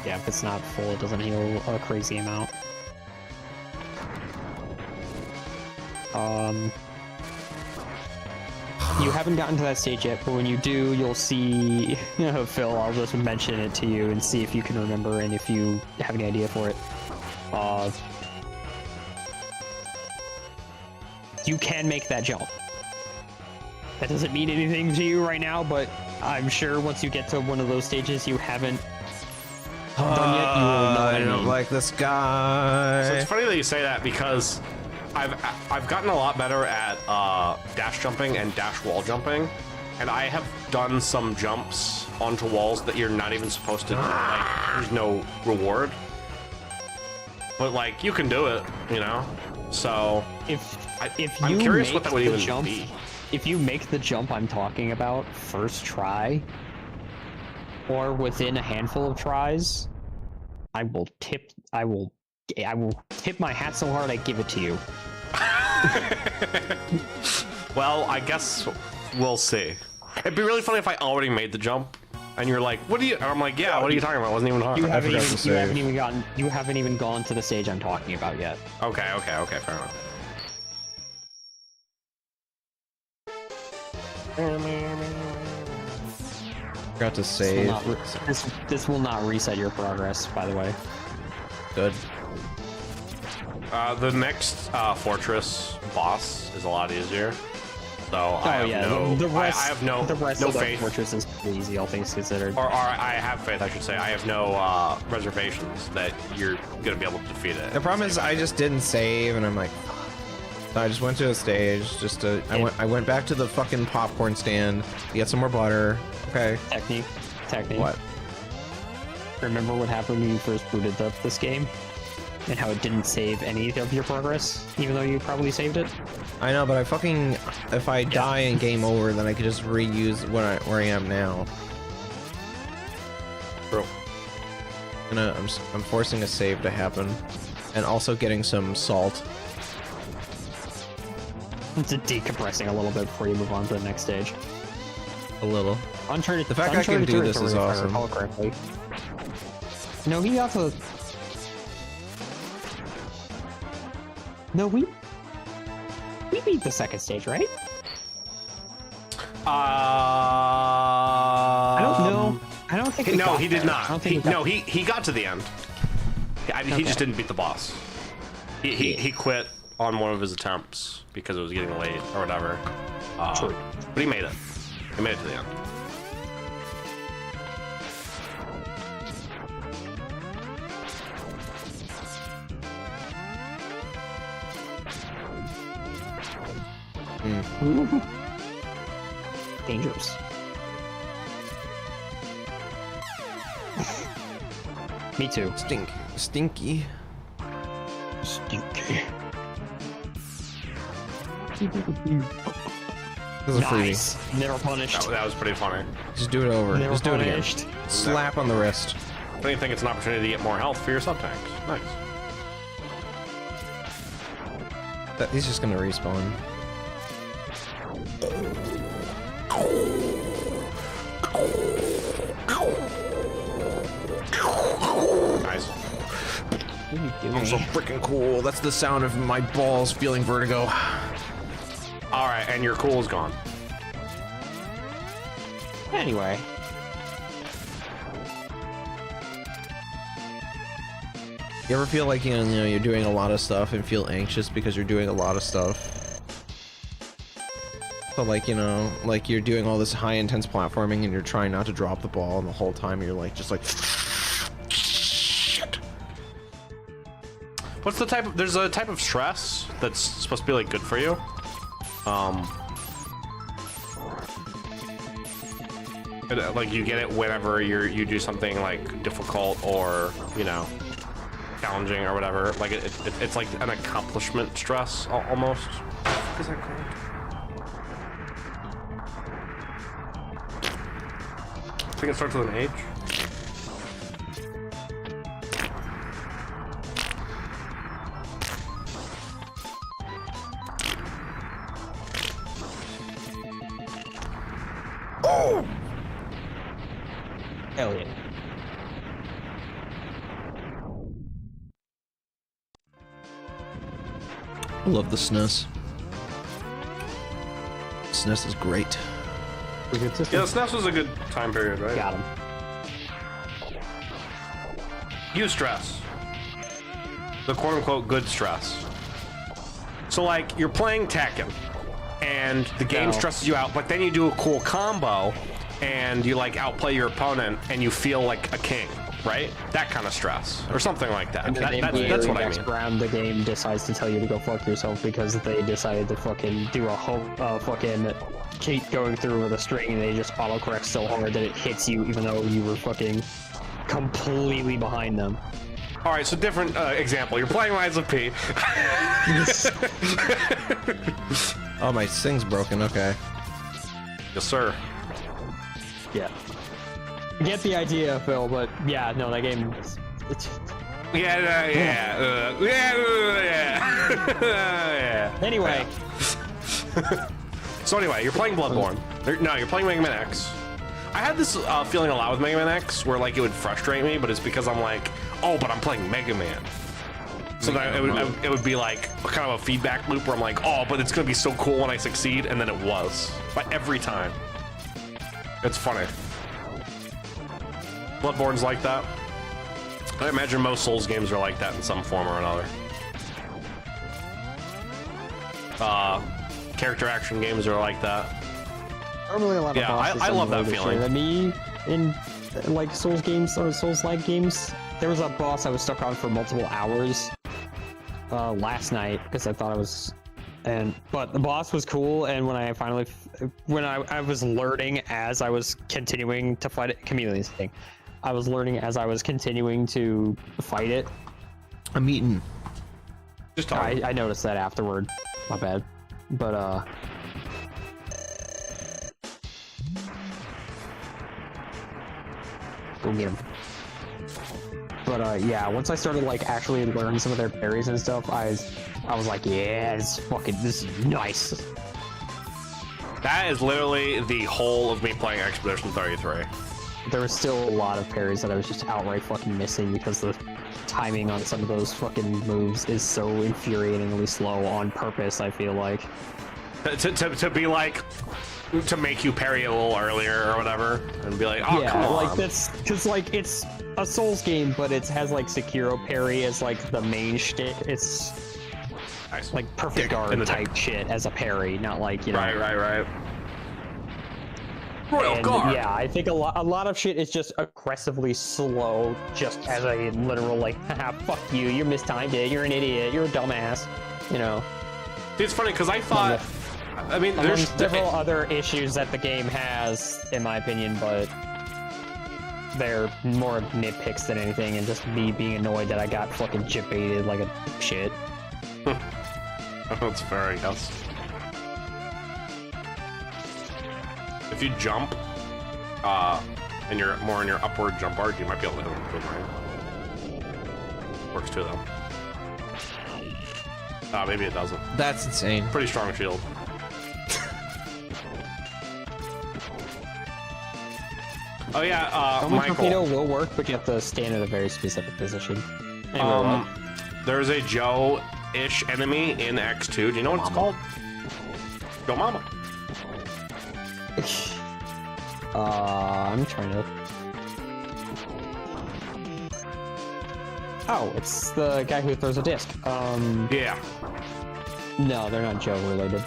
Yeah, if it's not full, it doesn't heal a crazy amount. You haven't gotten to that stage yet, but when you do, you'll see, Phil, I'll just mention it to you and see if you can remember and if you have any idea for it. You can make that jump. That doesn't mean anything to you right now, but I'm sure once you get to one of those stages you haven't done yet, you will know what
I don't like this guy.
So it's funny that you say that because I've gotten a lot better at dash jumping and dash wall jumping, and I have done some jumps onto walls that you're not even supposed to do. Like, there's no reward, but like you can do it, you know. So I'm curious what that would even be.
If you make the jump I'm talking about first try, or within a handful of tries, I will tip my hat so hard I give it to you.
Well, I guess we'll see. It'd be really funny if I already made the jump, and you're like, "What do you?" And I'm like, "Yeah, what are you talking about? It wasn't even hard."
You haven't even gone to the stage I'm talking about yet.
Okay, fair enough.
Forgot to save.
This will not reset your progress, by the way.
Good.
The next fortress boss is a lot easier. So I have no,
the rest,
I have no,
the rest
no
of the
faith.
fortress is pretty easy, all things considered.
Or I have faith, I should say. I have no reservations that you're gonna be able to defeat it.
The problem is I just didn't save, and I'm like, so I just went to a stage. I went back to the fucking popcorn stand to get some more butter. Okay.
Technique.
What?
Remember what happened when you first booted up this game? And how it didn't save any of your progress, even though you probably saved it?
I know, but if I die and game over, then I could just reuse where I am now.
Bro.
I'm forcing a save to happen, and also getting some salt.
It's decompressing a little bit before you move on to the next stage.
A little.
Uncharted.
The fact I can do this is
territory, if I
awesome.
recall correctly. No, he got to. No, we beat the second stage, right? I don't know. I don't think.
No, he did
there. I
not.
don't think we got
He got to the end. He just didn't beat the boss. He quit on one of his attempts because it was getting late or whatever.
True.
But he made it. He made it to the end.
Dangerous. Me too.
Stinky.
Stinky.
This is a freebie.
Nice. Never punished.
That was pretty funny.
Just do it over.
Never
Just do it again.
punished.
Slap on the wrist.
If anything, it's an opportunity to get more health for your sub tanks. Nice.
He's just gonna respawn.
Nice.
What are you doing?
I'm so freaking cool. That's the sound of my balls feeling vertigo.
All right, and your cool is gone.
Anyway.
You ever feel like, you know, you're doing a lot of stuff and feel anxious because you're doing a lot of stuff? So like, you know, like you're doing all this high intense platforming and you're trying not to drop the ball, and the whole time you're like, just like, shit.
What's the type of, there's a type of stress that's supposed to be like good for you. Like you get it whenever you do something like difficult or, you know, challenging or whatever. Like it's like an accomplishment stress almost. Is that correct? I think it starts with an H.
Oh!
Hell yeah.
I love the SNES. SNES is great.
Yeah,
Yeah, the SNES was a good time period, right?
got him.
You stress. The quote-unquote good stress. So like, you're playing Tekken, and the game stresses you out, but then you do a cool combo, and you like outplay your opponent, and you feel like a king, right? That kind of stress, or something like that. That's what I mean.
Round, the game decides to tell you to go fuck yourself because they decided to fucking do a fucking cheat going through with a string, and they just autocorrect so hard that it hits you, even though you were fucking completely behind them.
All right, so different example. You're playing Lies of P.
Oh, my thing's broken. Okay.
Yes, sir.
Yeah. Get the idea, Phil, but yeah, no, that game.
Yeah.
Anyway.
So anyway, you're playing Bloodborne. No, you're playing Megaman X. I had this feeling a lot with Megaman X, where like it would frustrate me, but it's because I'm like, oh, but I'm playing Mega Man. So that it would be like kind of a feedback loop where I'm like, oh, but it's gonna be so cool when I succeed, and then it was. But every time. It's funny. Bloodborne's like that. I imagine most Souls games are like that in some form or another. character action games are like that.
Normally a lot of
Yeah,
bosses
I love that
unloaded
feeling.
shit. I mean, in like Souls games or Souls-like games, there was a boss I was stuck on for multiple hours last night because I thought I was, but the boss was cool. And when I finally, I was learning as I was continuing to fight it, Chameleon's thing. I was learning as I was continuing to fight it.
I'm eating.
Just talking.
I noticed that afterward. My bad. But go get him. But yeah, once I started like actually learning some of their parries and stuff, I was like, yeah, this is nice.
That is literally the whole of me playing Expedition 33.
There was still a lot of parries that I was just outright fucking missing because the timing on some of those fucking moves is so infuriatingly slow on purpose, I feel like.
To be like, to make you parry a little earlier or whatever, and be like, oh,
yeah,
come on.
like that's because like it's a Souls game, but it has like Sekiro parry as like the main shtick. It's
Nice.
like perfect guard type shit as a parry, not like, you know.
Right. Royal
And,
Guard.
yeah, I think a lot of shit is just aggressively slow, just as a literal like, haha, fuck you, you mistimed it, you're an idiot, you're a dumbass, you know.
It's funny because I thought, I mean,
There's
there's
several other issues that the game has, in my opinion, but they're more nitpicks than anything, and just me being annoyed that I got fucking chip baited like a shit.
That's fair, I guess. If you jump, and you're more in your upward jump arc, you might be able to hit them with right. Works too, though. Maybe it doesn't.
That's insane.
Pretty strong shield. Oh yeah,
Michael. Torpedo
Michael.
will work, but you have to stand in a very specific position. Anyway,
There's a Joe-ish enemy in X2. Do you know what it's called? Go Mama.
I'm trying to. Oh, it's the guy who throws a disc.
Yeah.
No, they're not Joe related.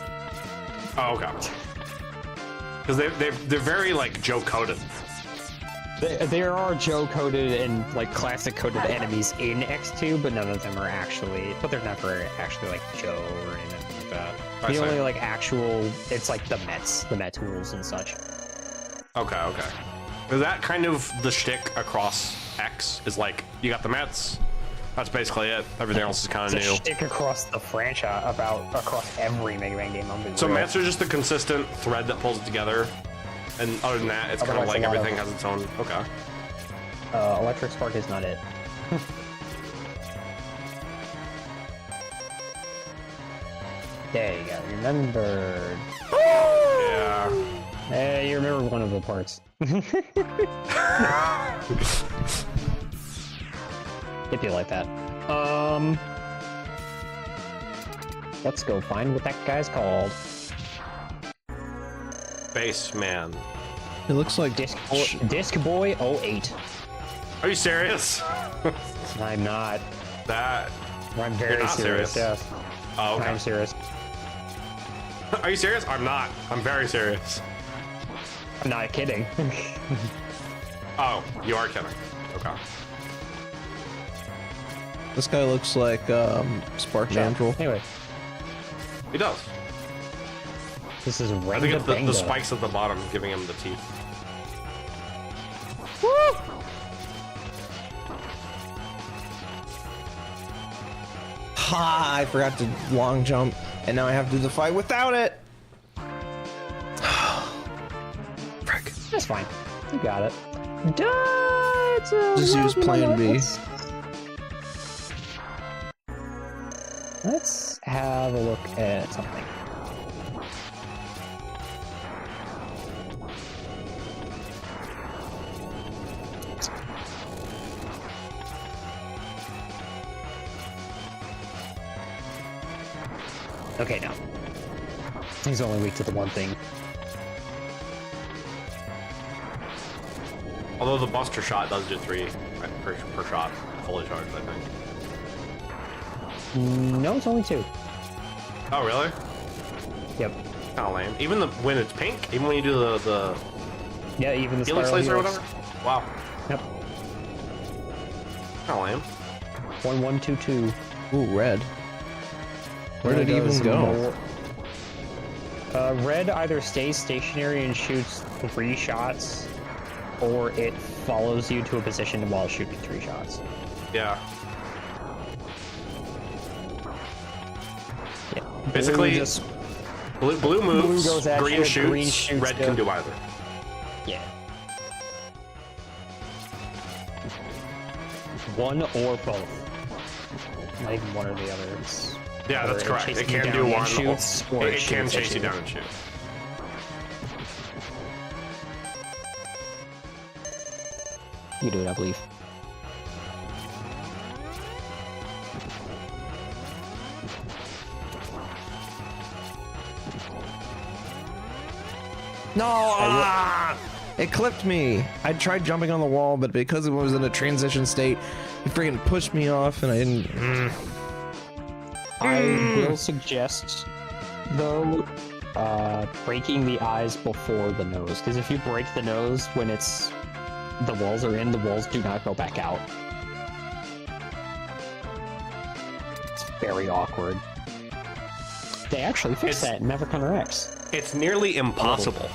Oh, okay. Because they're very like Joe coded.
There are Joe coded and like classic coded enemies in X2, but none of them are actually. But they're never actually like Joe or anything like that.
I
The
see.
only like actual, it's like the Metools and such.
Okay. Is that kind of the shtick across X? Is like, you got the Mets, that's basically it. Everything else is kind of
It's a
new.
shtick across the franchise, across every Mega Man game.
So Mets are just the consistent thread that pulls it together. And other than that, it's kind of
Otherwise,
like
a lot of-
everything has its own. Okay.
Electric Spark is not it. There you go, remembered.
Yeah.
Hey, you remember one of the parts. If you like that. Let's go find what that guy's called.
Baseman.
It looks like
Disc Boy 08.
Are you serious?
I'm not.
That.
I'm very
not
serious.
serious?
Yes.
Oh, okay.
I'm serious.
Are you serious? I'm not. I'm very serious.
I'm not kidding.
Oh, you are kidding. Okay.
this guy looks like Spark Mandrill.
Anyway,
He does.
this is
I think it's the
Rangabenga.
spikes at the bottom giving him the teeth.
Ha! I forgot to long jump, and now I have to do the fight without it. Frick.
That's fine. You got it.
Just use plan B.
Let's have a look at something. Okay, no. He's only weak to the one thing.
Although the Buster shot does do 3 per shot, fully charged, I think.
No, it's only 2.
Oh, really?
Yep.
Kinda lame. Even when it's pink, even when you do the
Yeah, even the
Helix
spiral
laser or
helix.
whatever. Wow.
Yep.
Kinda lame.
1122.
Ooh, red. Where did it
Red
even
does
go?
more- red either stays stationary and shoots 3 shots, or it follows you to a position while shooting 3 shots.
Yeah.
Yeah.
Basically, blue moves,
goes at
green
you,
shoots,
green shoots
red
you.
can do either.
Yeah. One or both. Not even one or the other. It's
Yeah, that's
either
correct.
chases
It
you
can
down
do
and
one.
shoots, or
It can
shoots at
chase you down and shoot.
You do it, I believe.
No! Ah! It clipped me. I tried jumping on the wall, but because it was in a transition state, it freaking pushed me off, and I didn't.
I will suggest, though, breaking the eyes before the nose, because if you break the nose when the walls are in, the walls do not go back out. It's very awkward. They actually fixed that in Megaman X.
It's nearly impossible.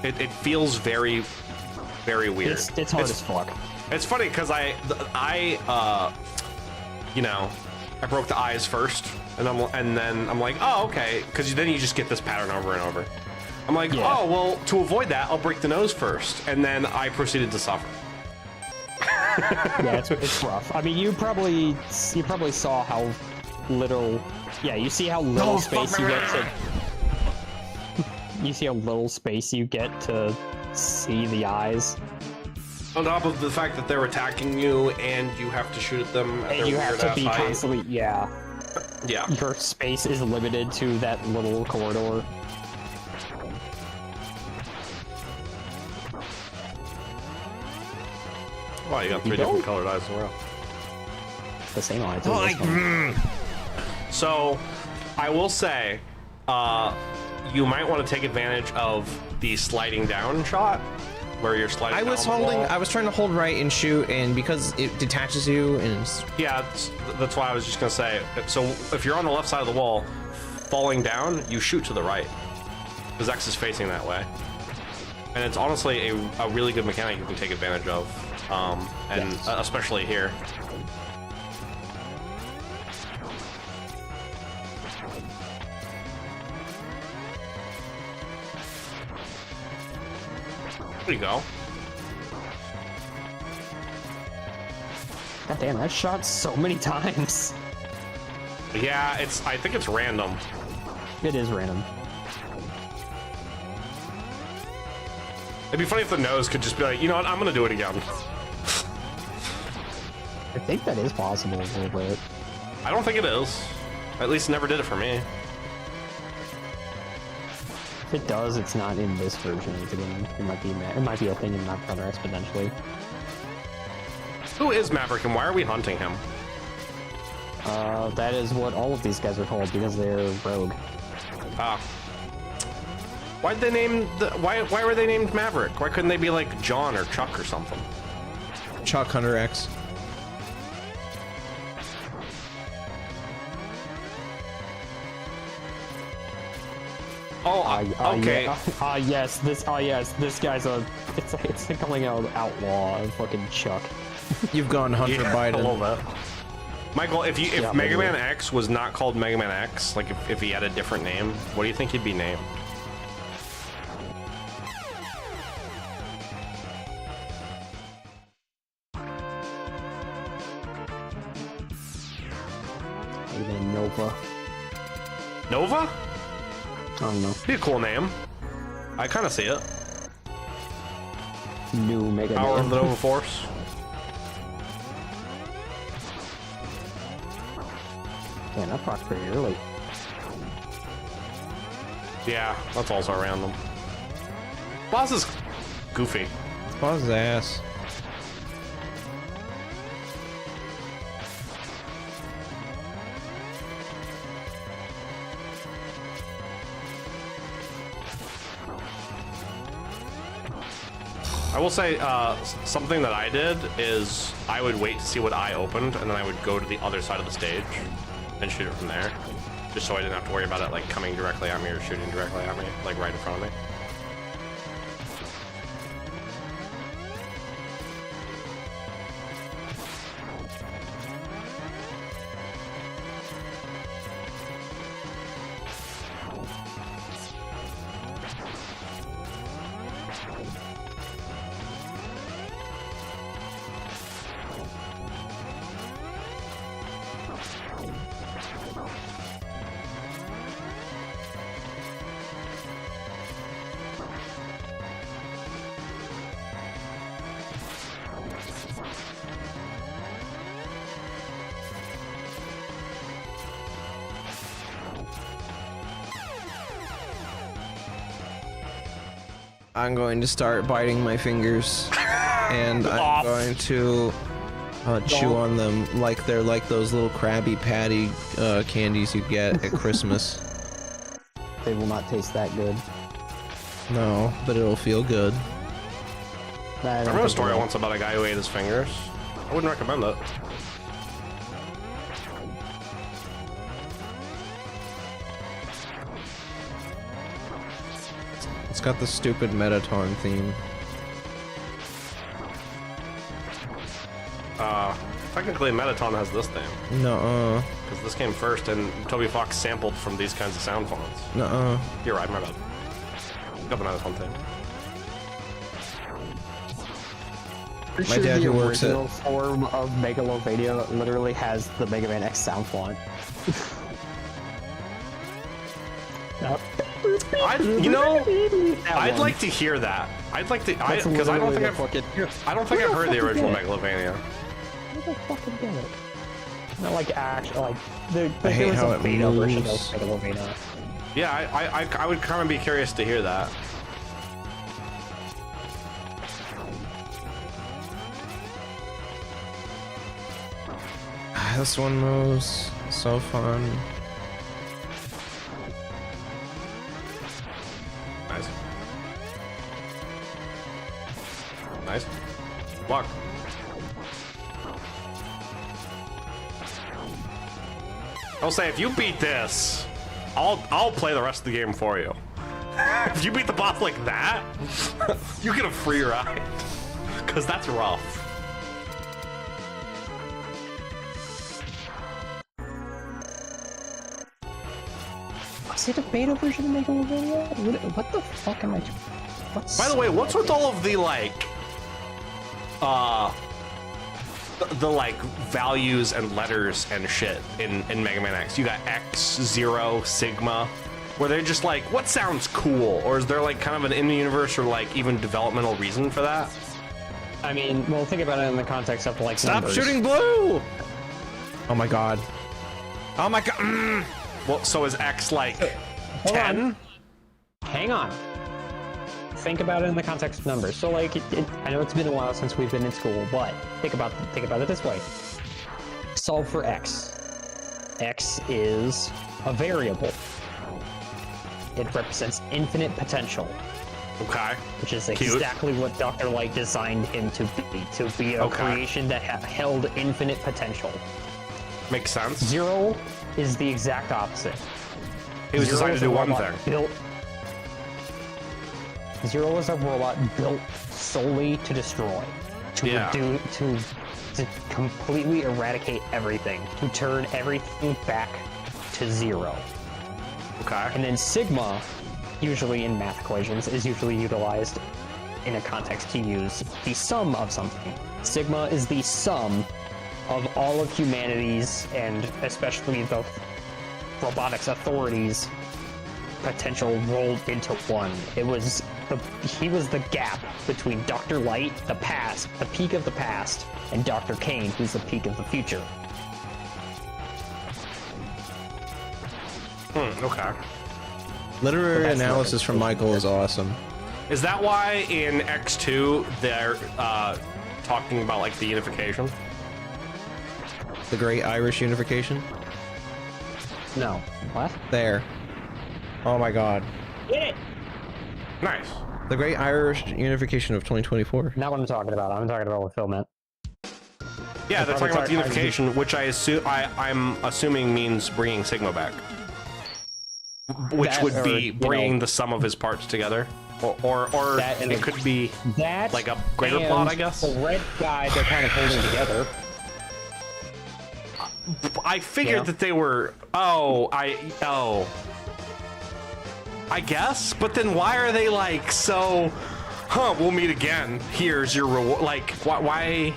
It feels very, very weird.
It's hard as fuck.
It's funny because you know, I broke the eyes first, and then I'm like, oh, okay, because then you just get this pattern over and over. I'm like,
Yeah.
oh, well, to avoid that, I'll break the nose first, and then I proceeded to suffer.
Yeah, it's rough. I mean, you probably saw how little. Yeah, you see how little space you get to. You see how little space you get to see the eyes.
On top of the fact that they're attacking you, and you have to shoot at them at
And
their
you have to
weird-ass
be
height.
constantly, yeah.
Yeah.
Your space is limited to that little corridor.
Wow, you got 3 different colored eyes in a row.
The same eyes.
Oh,
as this one.
So, I will say, you might want to take advantage of the sliding down shot, where you're sliding
I
down
was
the wall.
I was trying to hold right and shoot, and because it detaches you, and
Yeah, that's why I was just gonna say. So if you're on the left side of the wall, falling down, you shoot to the right, because X is facing that way, and it's honestly a really good mechanic you can take advantage of, and
Yes.
Especially here. There you go.
God damn, that shot so many times.
Yeah, I think it's random.
It is random.
It'd be funny if the nose could just be like, you know what, I'm gonna do it again.
I think that is possible a little bit.
I don't think it is. At least it never did it for me.
If it does, it's not in this version of the game. It might be a thing in Megaman X potentially.
Who is Maverick and why are we hunting him?
That is what all of these guys are called because they're rogue.
Ah. Why'd they name why were they named Maverick? Why couldn't they be like John or Chuck or something?
Chuck Hunter X.
Oh, okay.
Yes, this guy's it's like calling out outlaw, fucking Chuck.
You've gone Hunter
Yeah,
Biden.
I love that. Michael, if
Yeah,
Mega Man
maybe.
X was not called Mega Man X, like if he had a different name, what do you think he'd be named?
Even Nova.
Nova?
I don't know.
Be a cool name. I kind of see it.
New Mega
Power
Man.
of the Nova Force.
Damn, that procs pretty early.
Yeah, that's also random. Boss is goofy.
Boss his ass.
I will say something that I did is I would wait to see what eye opened, and then I would go to the other side of the stage and shoot it from there, just so I didn't have to worry about it like coming directly at me or shooting directly at me, like right in front of me.
I'm going to start biting my fingers, and I'm going to chew on them like they're like those little Krabby Patty candies you get at Christmas.
They will not taste that good.
No, but it'll feel good.
I read a story once about a guy who ate his fingers. I wouldn't recommend it.
It's got the stupid Metaton theme.
Technically, Metaton has this theme.
Nuh-uh.
Because this came first, and Toby Fox sampled from these kinds of sound fonts.
Nuh-uh.
You're right, my bad. Got the Metaton theme.
My dad who works at...
The form of Megalovania literally has the Megaman X sound font.
I'd like to hear that. I'd like to, because I don't think I've heard the original Megalovania.
I don't fucking get it. Not like actual, like
I hate how it
beta version of
moves.
Megalovania.
Yeah, I would kind of be curious to hear that.
This one moves so fun.
Nice. Nice. Block. I'll say if you beat this, I'll play the rest of the game for you. If you beat the boss like that, you get a free ride. Cause that's rough.
Is it a beta version of Megalovania? What the fuck am I doing?
By the way, what's with all of the like, the like values and letters and shit in Mega Man X? You got X, 0, Sigma, where they're just like, what sounds cool? Or is there like kind of an in-universe or like even developmental reason for that?
I mean, well, think about it in the context of like
Stop
numbers.
shooting blue! Oh my god. Oh my god.
Well, so is X like
Hold
10?
on. Hang on. Think about it in the context of numbers. So, like, I know it's been a while since we've been in school, but think about it this way. Solve for X. X is a variable. It represents infinite potential.
Okay.
Which is
Cute.
exactly what Dr. Light designed him to be a creation that held infinite potential.
Makes sense.
0 is the exact opposite.
He was designed to do one thing.
0 is a robot built solely to destroy, to completely eradicate everything, to turn everything back to 0.
Okay.
And then Sigma, usually in math equations, is usually utilized in a context to use the sum of something. Sigma is the sum of all of humanity's, and especially the robotics authorities' potential rolled into one. He was the gap between Dr. Light, the past, the peak of the past, and Dr. Kane, who's the peak of the future.
Okay.
Literary analysis from Michael is awesome.
Is that why in X2 they're talking about like the unification?
The Great Irish Unification?
No. What?
There. Oh my god.
Get it!
Nice.
The Great Irish Unification of 2024.
Not what I'm talking about. I'm talking about what Phil meant.
Yeah, they're talking about the
Probably
unification, which I'm assuming means bringing Sigma back, which
That,
would
or,
be
you
bringing
know,
the sum of his parts together, or
That and
it could be
that
like a greater
and
plot, I guess.
The red guy they're kind of holding together.
I figured
Yeah.
that they were. I guess, but then why are they like so? Huh? We'll meet again. Here's your reward. Like, why?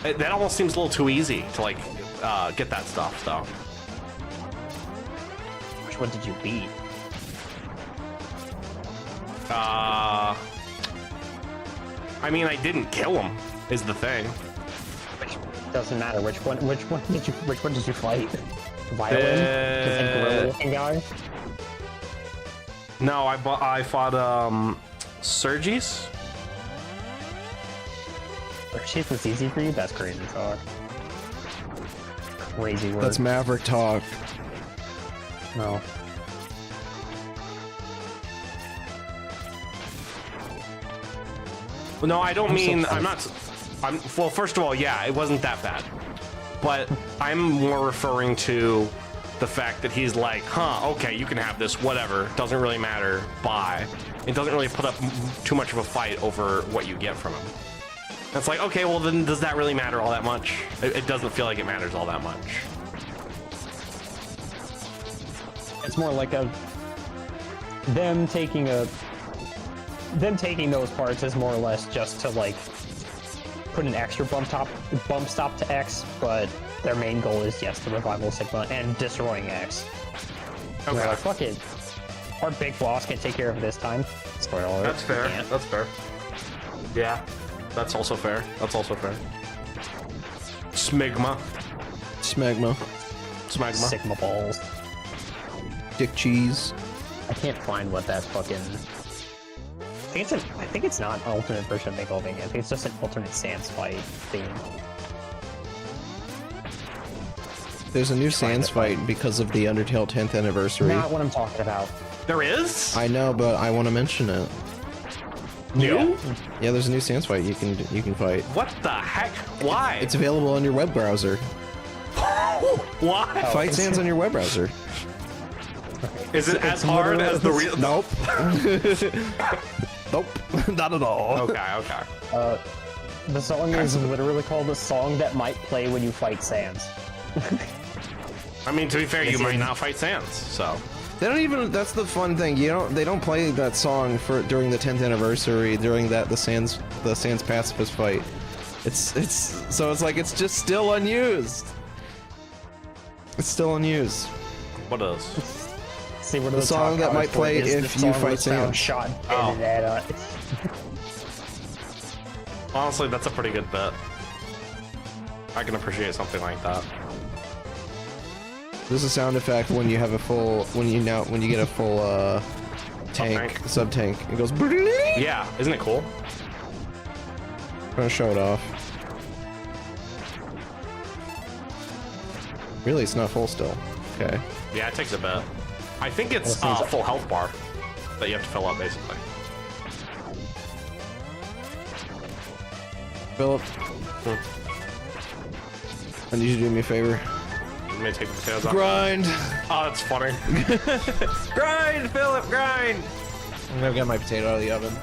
That almost seems a little too easy to like get that stuff, though.
Which one did you beat?
I mean, I didn't kill him. Is the thing.
Which doesn't matter. Which one did you fight? Violin? The gorilla-looking guy?
No, I fought Sergis.
Shit was easy for you? That's crazy talk. Crazy word.
That's Maverick talk.
No.
No, I don't mean.
so
I'm not. Well, first of all, yeah, it wasn't that bad. But I'm more referring to the fact that he's like, huh, okay, you can have this, whatever. Doesn't really matter. Bye. It doesn't really put up too much of a fight over what you get from him. It's like, okay, well then does that really matter all that much? It doesn't feel like it matters all that much.
It's more like them taking those parts is more or less just to like put an extra bump stop to X, but their main goal is yes, the revival of Sigma and destroying X.
Okay.
Like, fuck it. Our big boss can take care of it this time. Spoiler alert.
That's fair.
Can't.
That's fair. Yeah. That's also fair. That's also fair. Smegma.
Smegma.
Smegma.
Sigma balls.
Dick cheese.
I can't find what that fucking. I think it's not an alternate version of Megaman. I think it's just an alternate Sans fight theme.
There's a new Sans fight because of the Undertale 10th anniversary.
Not what I'm talking about.
There is?
I know, but I want to mention it.
New?
Yeah, there's a new Sans fight you can fight.
What the heck? Why?
It's available on your web browser.
Why?
Fight Sans on your web browser.
Is it as hard as the real?
Nope. Nope. Not at all.
Okay, okay.
The song is literally called "The Song That Might Play When You Fight Sans."
I mean, to be fair, you might not fight Sans, so.
They don't even. That's the fun thing. They don't play that song during the 10th anniversary during the Sans pacifist fight. It's just still unused. It's still unused.
What is?
See, what
The song that might play if you fight Sans.
Shot
Oh.
dead.
Honestly, that's a pretty good bet. I can appreciate something like that.
There's a sound effect when you have a full when you get a full tank sub tank. It goes.
Yeah, isn't it cool?
I'm gonna show it off. Really, it's not full still. Okay.
Yeah, it takes a bit. I think it's full health bar that you have to fill up, basically.
Philip, I need you to do me a favor.
Let me take the potatoes off.
Grind.
Oh, that's funny.
Grind, Philip, grind. I'm gonna get my potato out of the oven.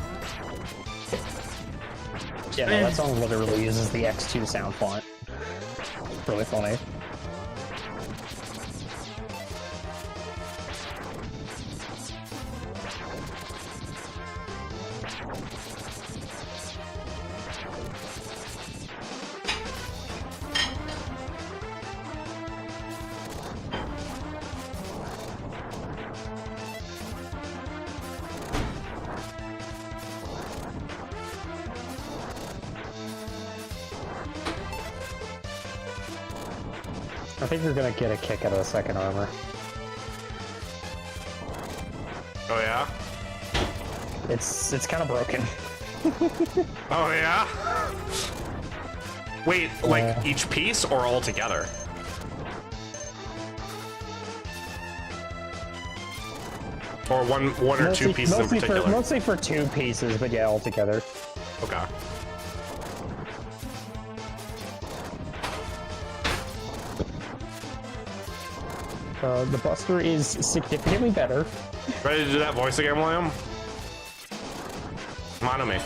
Yeah, no, that song literally uses the X2 sound font. It's really funny. I think you're gonna get a kick out of the second armor.
Oh, yeah?
It's kind of broken.
Oh, yeah? Wait, like each piece or all together? Or one or two pieces in particular?
Mostly for 2 pieces, but yeah, all together.
Okay.
The Buster is significantly better.
Ready to do that voice again, William? Mono me.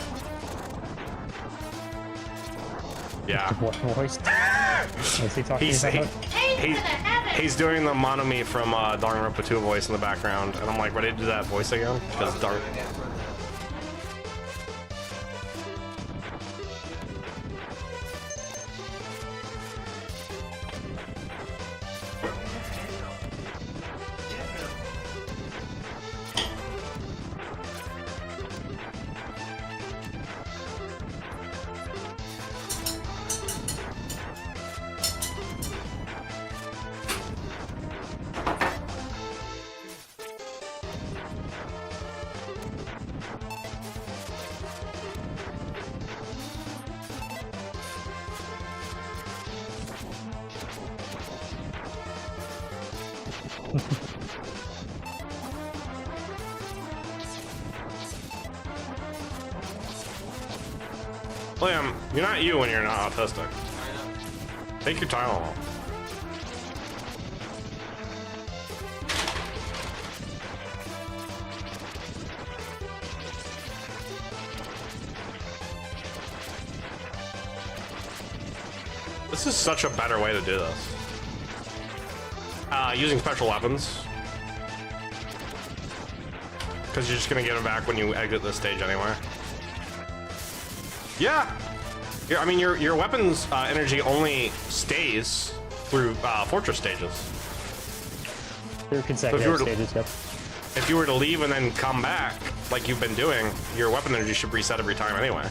Yeah.
What voice? Is he talking about?
He's doing the mono me from Danganronpa 2 voice in the background, and I'm like, ready to do that voice again? Because dark. William, you're not you when you're not autistic. Take your Tylenol. This is such a better way to do this. Using special weapons. Because you're just gonna get them back when you exit this stage anyway. Yeah! I mean, your weapons energy only stays through fortress stages.
Through consecutive stages, yep.
If you were to leave and then come back, like you've been doing, your weapon energy should reset every time anyway.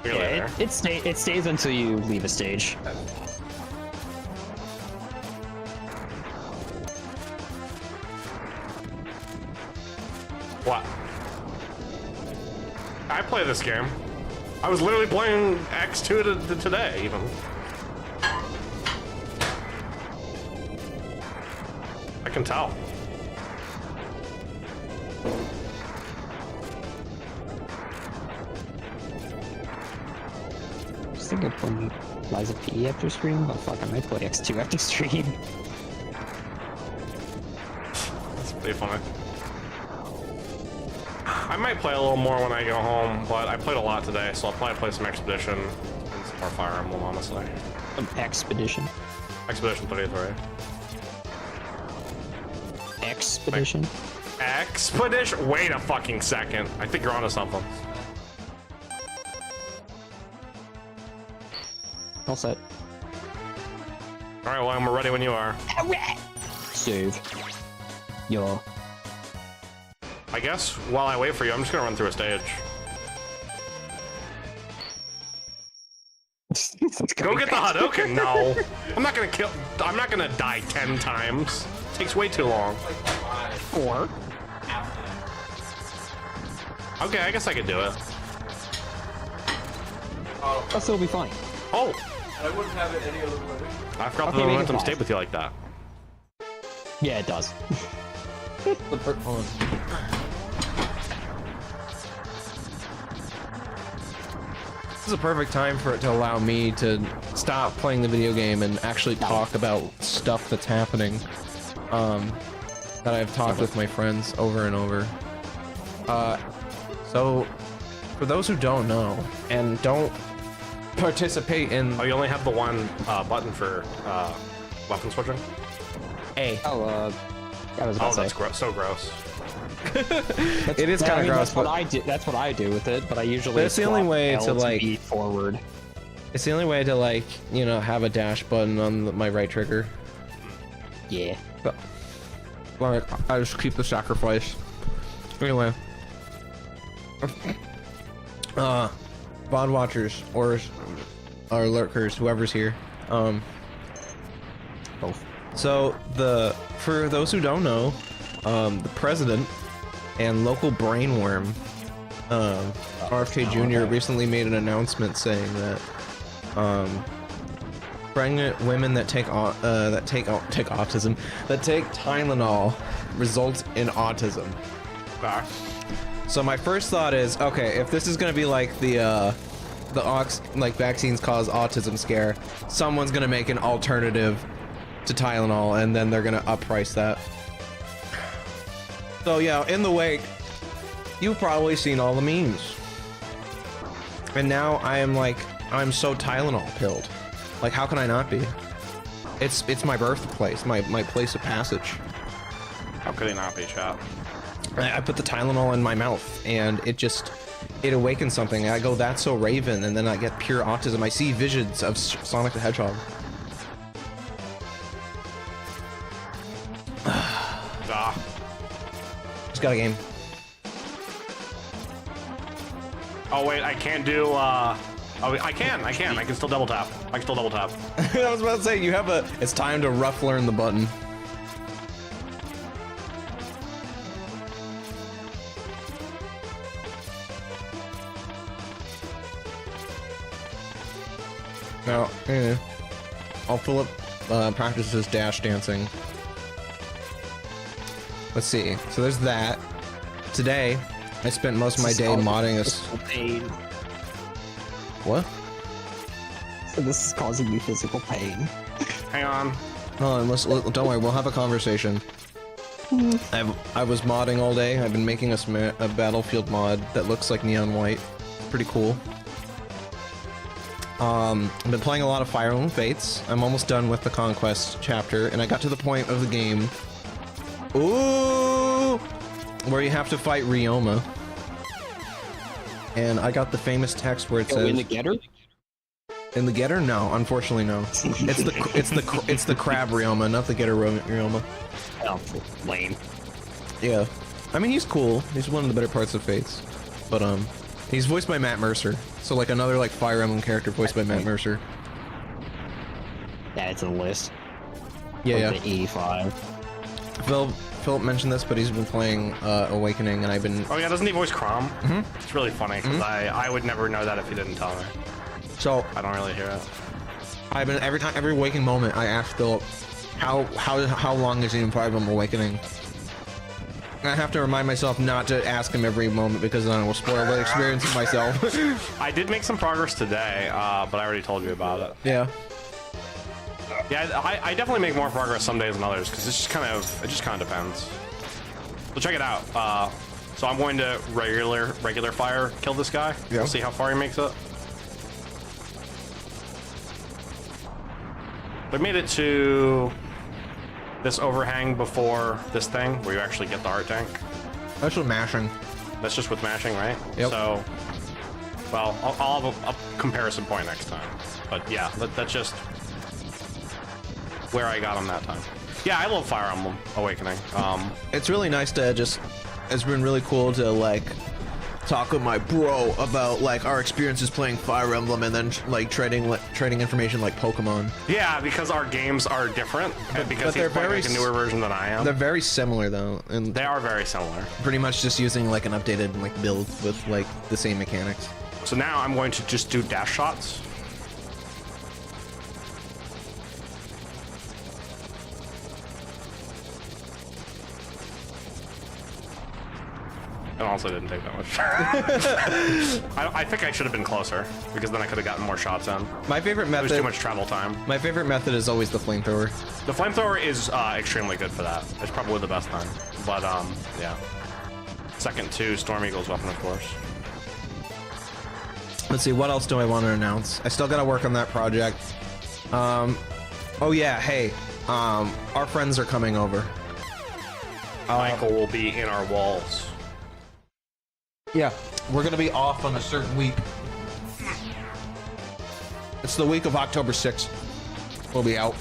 Yeah, it stays until you leave a stage.
What? I play this game. I was literally playing X2 today, even. I can tell.
I was thinking of playing Lies of P after stream, but fuck, I might play X2 after stream.
That's pretty funny. I might play a little more when I go home, but I played a lot today, so I'll probably play some Expedition and some more Fire Emblem, honestly.
Expedition.
Expedition 33.
Expedition?
Expedition? Wait a fucking second. I think you're onto something.
All set.
Alright, well, we're ready when you are.
Save. Yo.
I guess while I wait for you, I'm just gonna run through a stage. Go get the Hadouken! No! I'm not gonna die 10 times. It takes way too long.
4.
Okay, I guess I could do it.
I'll still be fine.
Oh!
I wouldn't have it any other way.
I forgot
Okay,
the
make it
momentum
fast.
stayed with you like that.
Yeah, it does.
Hold on. This is a perfect time for it to allow me to stop playing the video game and actually talk about stuff that's happening. That I've talked with my friends over and over. So, for those who don't know and don't participate in
Oh, you only have the one button for weapon switching?
A.
Oh, I was about
Oh,
to
that's
say.
gross. So gross.
It is kind of gross,
that's what
but
I do. That's what I do with it, but I usually.
That's the only
swap
way
L
to, like-
be forward.
it's the only way to, like, you know, have a dash button on my right trigger.
Yeah.
But, like, I just keep the sacrifice. Anyway. Bond watchers or lurkers, whoever's here.
Both.
So for those who don't know, the president and local brainworm, RFK Jr. recently made an announcement saying that Pregnant women that take autism, that take Tylenol, results in autism.
Okay.
So my first thought is, okay, if this is gonna be like the vaccines cause autism scare, someone's gonna make an alternative to Tylenol, and then they're gonna upprice that. So yeah, in the wake, you've probably seen all the memes. And now I'm so Tylenol pilled. Like, how can I not be? It's my birthplace, my place of passage.
How could it not be, chat?
I put the Tylenol in my mouth, and it awakens something. I go, that's so Raven, and then I get pure autism. I see visions of Sonic the Hedgehog. Just got a game.
Oh wait, I can't do. Oh, I can. I can still double tap. I can still double tap.
I was about to say, you have a. It's time to rough learn the button. Now, I'll pull up practices dash dancing. Let's see. So there's that. Today, I spent most of my day modding this.
Pain.
What?
So this is causing me physical pain.
Hang on.
Oh, don't worry. We'll have a conversation. I was modding all day. I've been making a Battlefield mod that looks like neon white. Pretty cool. I've been playing a lot of Fire Emblem Fates. I'm almost done with the Conquest chapter, and I got to the point of the game, where you have to fight Ryoma. And I got the famous text where it says,
in the getter?
In the getter? No, unfortunately no. It's the crab Ryoma, not the getter Ryoma.
Oh, lame.
Yeah. I mean, he's cool. He's one of the better parts of Fates. But he's voiced by Matt Mercer. So like another like Fire Emblem character voiced by Matt Mercer.
Yeah, it's a list.
Yeah,
like the 85.
Philip mentioned this, but he's been playing Awakening, and I've been.
Oh yeah, doesn't he voice Crom?
Mm-hmm.
It's really funny because I would never know that if you didn't tell me.
So
I don't really hear it.
I've been every waking moment I ask Philip, how long is he in Fire Emblem Awakening? And I have to remind myself not to ask him every moment because then I will spoil the experience of myself.
I did make some progress today, but I already told you about it.
Yeah.
Yeah, I definitely make more progress some days than others because it just kind of depends. So check it out. So I'm going to regular fire kill this guy.
Yeah.
We'll see how far he makes it. We made it to this overhang before this thing where you actually get the heart tank.
That's with mashing.
That's just with mashing, right?
Yep.
So, well, I'll have a comparison point next time. But yeah, that's just where I got him that time. Yeah, I love Fire Emblem Awakening.
It's really nice to just. It's been really cool to like talk with my bro about like our experiences playing Fire Emblem and then like trading information like Pokemon.
Yeah, because our games are different, and because
they're
he's playing
very
like a newer version than I am.
They're very similar though, and
They are very similar.
pretty much just using like an updated like build with like the same mechanics.
So now I'm going to just do dash shots. It also didn't take that much. I think I should have been closer because then I could have gotten more shots in.
My favorite
It
method.
was too much travel time.
My favorite method is always the flamethrower.
The flamethrower is extremely good for that. It's probably the best time. But yeah. Second to Storm Eagle's weapon, of course.
Let's see, what else do I want to announce? I still gotta work on that project. Oh yeah, hey, our friends are coming over.
Michael will be in our walls.
Yeah, we're gonna be off on a certain week. It's the week of October 6th. We'll be out.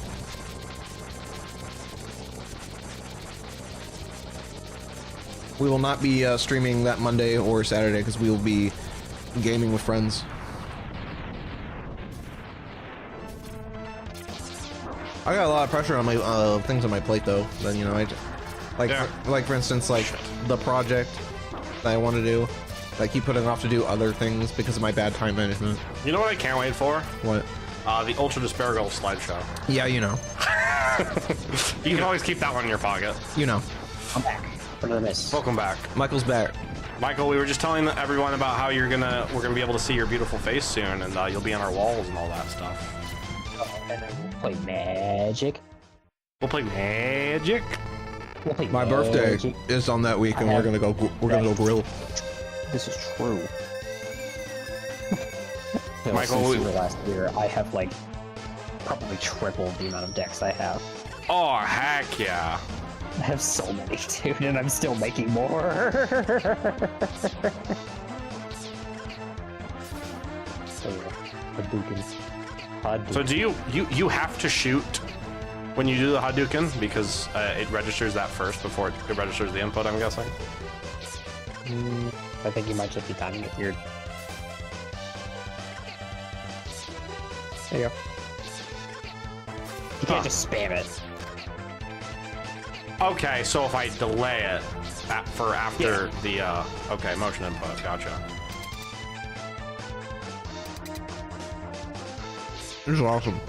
We will not be streaming that Monday or Saturday because we will be gaming with friends. I got a lot of pressure on my things on my plate though. Then you know, like for instance, like the project that I want to do. I keep putting off to do other things because of my bad time management.
You know what I can't wait for?
What?
The Ultra Despair Girl slideshow.
Yeah, you know.
You can always keep that one in your pocket.
You know.
I'm back. For this.
Welcome back.
Michael's back.
Michael, we were just telling everyone about how we're gonna be able to see your beautiful face soon, and you'll be on our walls and all that stuff.
And then we'll play Magic.
We'll play Magic.
We'll play
My
Magic.
birthday is on that week, and we're gonna go grill.
This is true.
Michael,
since last year, I have like probably triple the amount of decks I have.
Oh heck yeah!
I have so many, dude, and I'm still making more.
So do you have to shoot when you do the Hadouken because it registers that first before it registers the input? I'm guessing.
I think you might just be timing it weird. There you go. You can't just spam it.
Okay, so if I delay it for after the okay, motion input, gotcha.
This is awesome.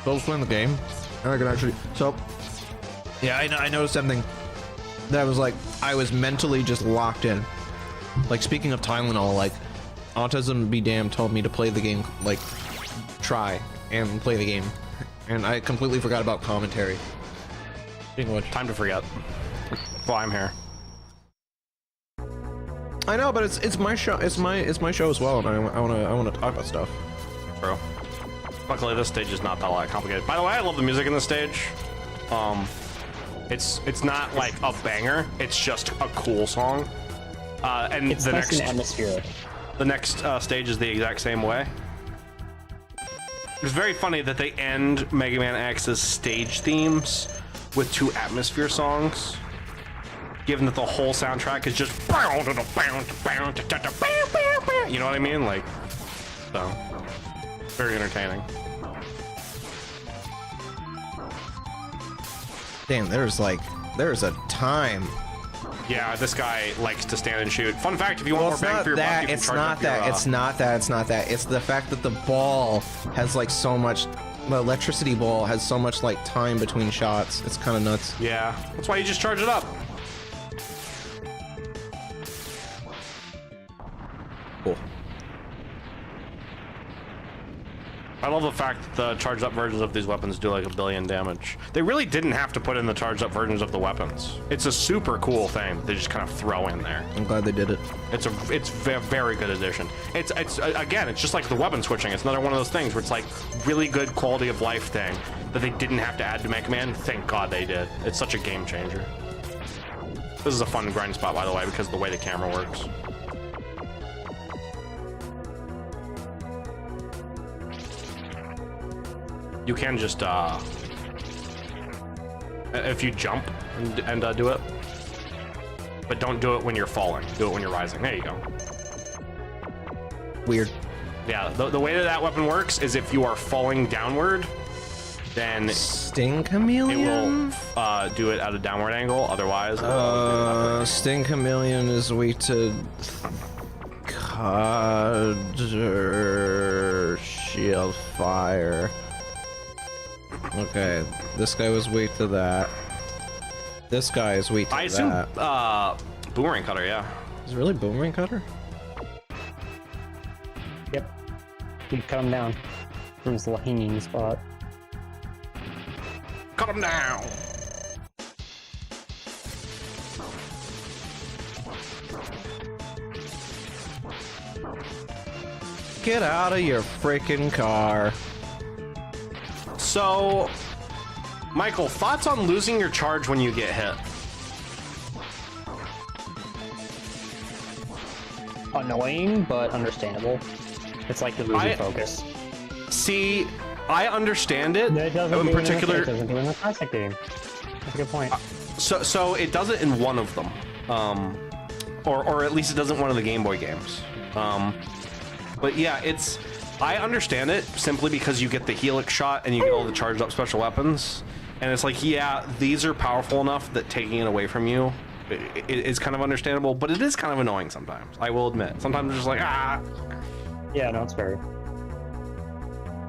So I was playing the game, and I can actually. So, yeah, I noticed something that was like I was mentally just locked in. Like speaking of Tylenol, like Autism Be Damned told me to play the game, like try and play the game, and I completely forgot about commentary. Speaking of which,
Time to forget. Well, I'm here.
I know, but it's my show. It's my show as well, and I wanna talk about stuff.
Bro. Luckily, this stage is not that complicated. By the way, I love the music in this stage. It's not like a banger. It's just a cool song. And
It's
the
nice
next
and atmospheric.
the next stage is the exact same way. It's very funny that they end Mega Man X's stage themes with 2 atmosphere songs, given that the whole soundtrack is just you know what I mean? Like, so very entertaining.
Damn, there's a time.
Yeah, this guy likes to stand and shoot. Fun fact: if you want more bang for your buck, you can
It's
charge
not
up your,
that. It's not that. It's not that. It's the fact that the ball has like so much. The electricity ball has so much like time between shots. It's kind of nuts.
Yeah, that's why you just charge it up.
Cool.
I love the fact that the charged up versions of these weapons do like 1 billion damage. They really didn't have to put in the charged up versions of the weapons. It's a super cool thing that they just kind of throw in there.
I'm glad they did it.
It's a very good addition. It's again, it's just like the weapon switching. It's another one of those things where it's like really good quality of life thing that they didn't have to add to Mega Man. Thank God they did. It's such a game changer. This is a fun grind spot, by the way, because of the way the camera works. You can just if you jump and do it, but don't do it when you're falling. Do it when you're rising. There you go.
Weird.
Yeah, the way that weapon works is if you are falling downward, then
Sting Chameleon.
it will do it at a downward angle. Otherwise,
Sting Chameleon is weak to Shield Fire. Okay, this guy was weak to that. This guy is weak to
I assume
that.
Boomerang Cutter. Yeah.
Is it really Boomerang Cutter?
Yep. You cut him down from his little hanging spot.
Cut him down.
Get out of your freaking car.
So, Michael, thoughts on losing your charge when you get hit?
Annoying, but understandable. It's like the losing focus.
See, I understand it.
It doesn't
in
do
particular,
it doesn't do it in the classic game. That's a good point.
so it does it in one of them, or at least it doesn't in one of the Game Boy games. But yeah, I understand it simply because you get the Helix shot and you get all the charged up special weapons, and it's like, yeah, these are powerful enough that taking it away from you is kind of understandable, but it is kind of annoying sometimes. I will admit. Sometimes it's just like, ah.
Yeah, no, it's fair.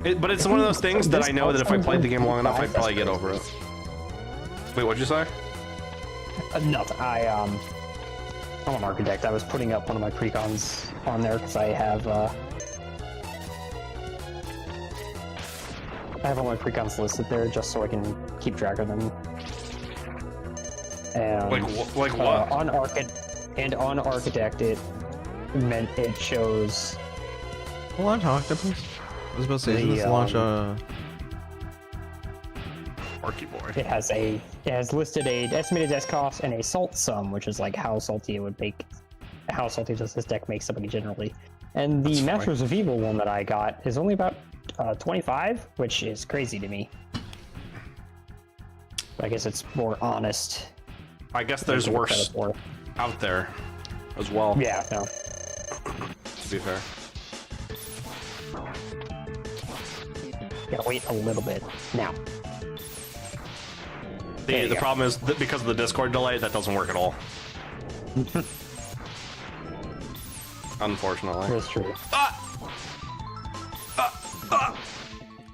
But it's one of those things that I know that if I played the game long enough, I'd probably get over it. Wait, what'd you say?
Nothing. I'm an architect. I was putting up one of my precons on there because I have all my precons listed there just so I can keep track of them. And,
Like what?
on architect, it meant it shows.
Launch octopus. I was about to say, isn't this launch
Marky boy.
It has listed a estimated desk cost and a salt sum, which is like how salty it would make, how salty does this deck make somebody generally. And the Masters of Evil one that I got is only about 25, which is crazy to me. But I guess it's more honest.
I guess there's worse out there as well.
Yeah, no.
To be fair.
Gotta wait a little bit now.
The problem is that because of the Discord delay, that doesn't work at all. Unfortunately.
That's true.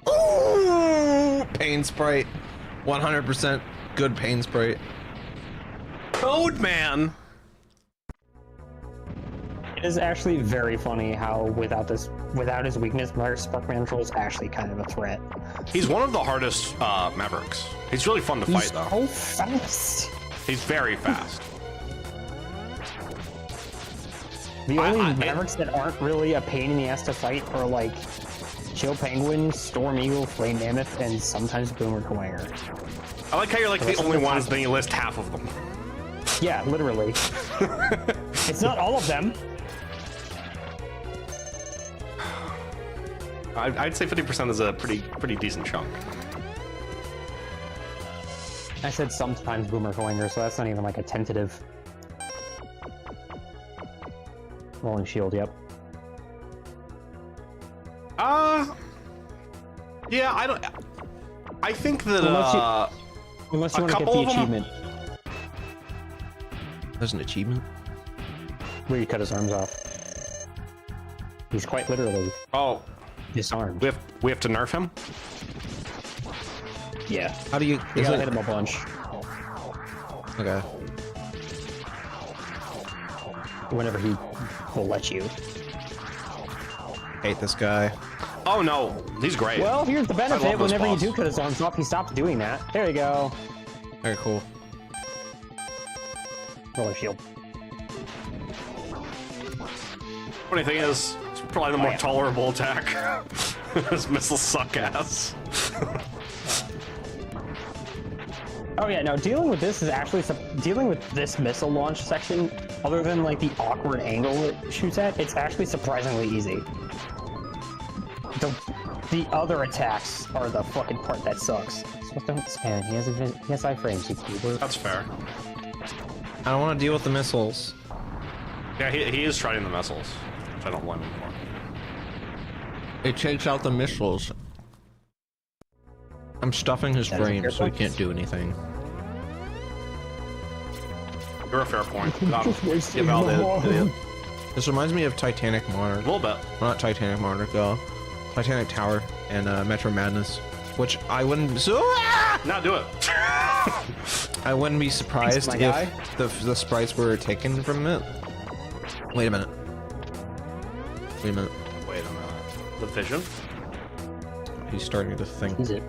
Ooh, pain sprite. 100% good pain sprite.
Code man.
It is actually very funny how without his weakness, Sparkman Control is actually kind of a threat.
He's one of the hardest Mavericks. He's really fun to fight though.
So fast.
He's very fast.
The only Mavericks that aren't really a pain in the ass to fight are like Chill Penguin, Storm Eagle, Flame Mammoth, and sometimes Boomer Twanger.
I like how you're like the only ones, then you list half of them.
Yeah, literally. It's not all of them.
I'd say 50% is a pretty decent chunk.
I said sometimes Boomer Twanger, so that's not even like a tentative. Rolling Shield, yep.
Yeah, I think that
Unless you want to get
couple
the
of them-
achievement
There's an achievement.
where you cut his arms off. He's quite literally disarmed.
we have to nerf him.
Yeah.
How do you?
You
Is
gotta
it,
hit him a bunch.
okay.
Whenever he will let you.
Hate this guy.
Oh no, he's great.
Well, here's the
I
benefit.
love this
Whenever you
boss.
do cut his arms off, he stops doing that. There you go.
Very cool.
Roller shield.
Funny thing is, it's probably the more tolerable attack. His missiles suck ass.
Oh yeah, no, dealing with this is actually dealing with this missile launch section, other than like the awkward angle it shoots at, it's actually surprisingly easy. The other attacks are the fucking part that sucks. So don't spam. He has iframes.
That's fair.
I don't want to deal with the missiles.
Yeah, he is trying the missiles, which I don't blame him for.
It takes out the missiles. I'm stuffing his brain so he can't do anything.
You're a fair point. Give out the idiot.
This reminds me of Titanic Monarch.
A little bit.
Well, not Titanic Monarch, Titanic Tower and Metro Madness, which I wouldn't.
Not do it.
I wouldn't be surprised
Thanks, my guy.
if the sprites were taken from it. Wait a minute. Wait a minute.
Wait a minute. The vision?
He's starting to think.
Is it?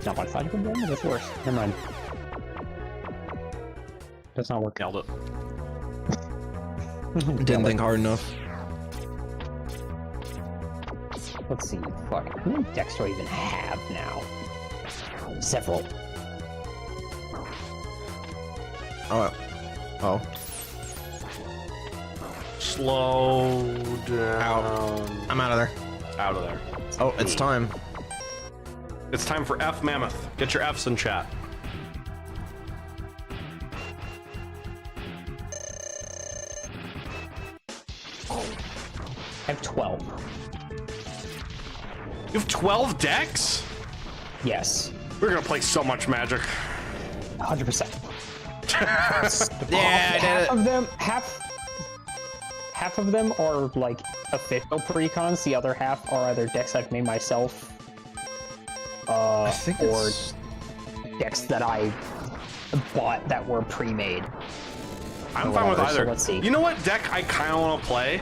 Not by side one, that's worse. Never mind. That's not working.
Nailed it.
Didn't think hard enough.
Let's see. Fuck. How many decks do I even have now? Several.
Oh. Oh.
Slow down.
I'm out of there.
Out of there.
Oh, it's time.
It's time for F Mammoth. Get your Fs in chat.
I have 12.
You have 12 decks?
Yes.
We're gonna play so much Magic.
100%.
Yeah, I did it.
Half half of them are like official precons. The other half are either decks I've made myself, or decks that I bought that were pre-made.
I'm fine with either.
So let's see.
You know what deck I kind of want to play?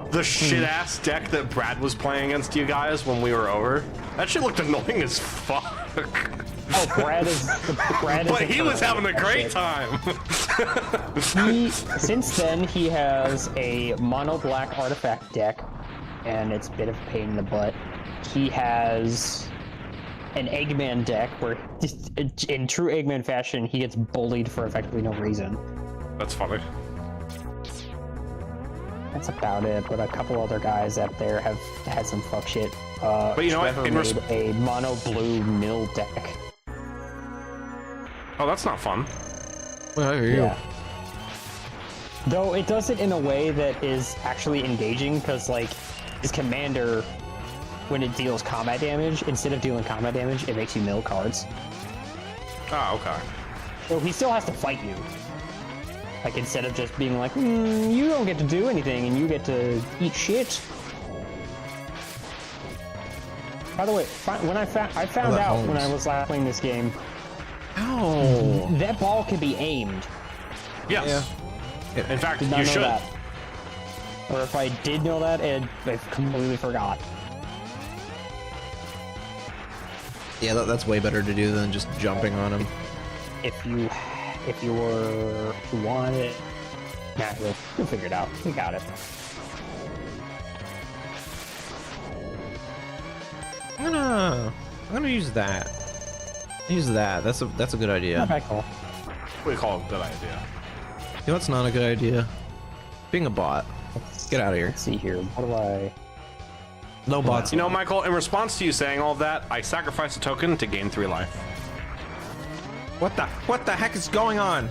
The shit-ass deck that Brad was playing against you guys when we were over. That shit looked annoying as fuck.
Oh, Brad is.
But he was having a great time.
Since then, he has a mono black artifact deck, and it's a bit of a pain in the butt. He has an Eggman deck where, just in true Eggman fashion, he gets bullied for effectively no reason.
That's funny.
That's about it, but a couple other guys out there have had some fuck shit.
But you know what?
Trevor made a mono blue mill deck.
Oh, that's not fun.
Well, here you go.
Though it does it in a way that is actually engaging, because like his commander, when it deals combat damage, instead of dealing combat damage, it makes you mill cards.
Oh, okay.
So he still has to fight you. Like instead of just being like, you don't get to do anything and you get to eat shit. By the way, when I found out when I was last playing this game, that ball can be aimed.
Yes. Yeah. In fact,
Did not
you
know
should.
that. Or if I did know that, I completely forgot.
Yeah, that's way better to do than just jumping on him.
If you want it, nah, we'll figure it out. We got it.
I'm gonna use that. Use that. That's a good idea.
Okay, cool.
We call it a good idea.
You know what's not a good idea? Being a bot. Get out of here.
Let's see here. What do I?
No bots.
You know, Michael, in response to you saying all that, I sacrificed a token to gain 3 life.
What the heck is going on?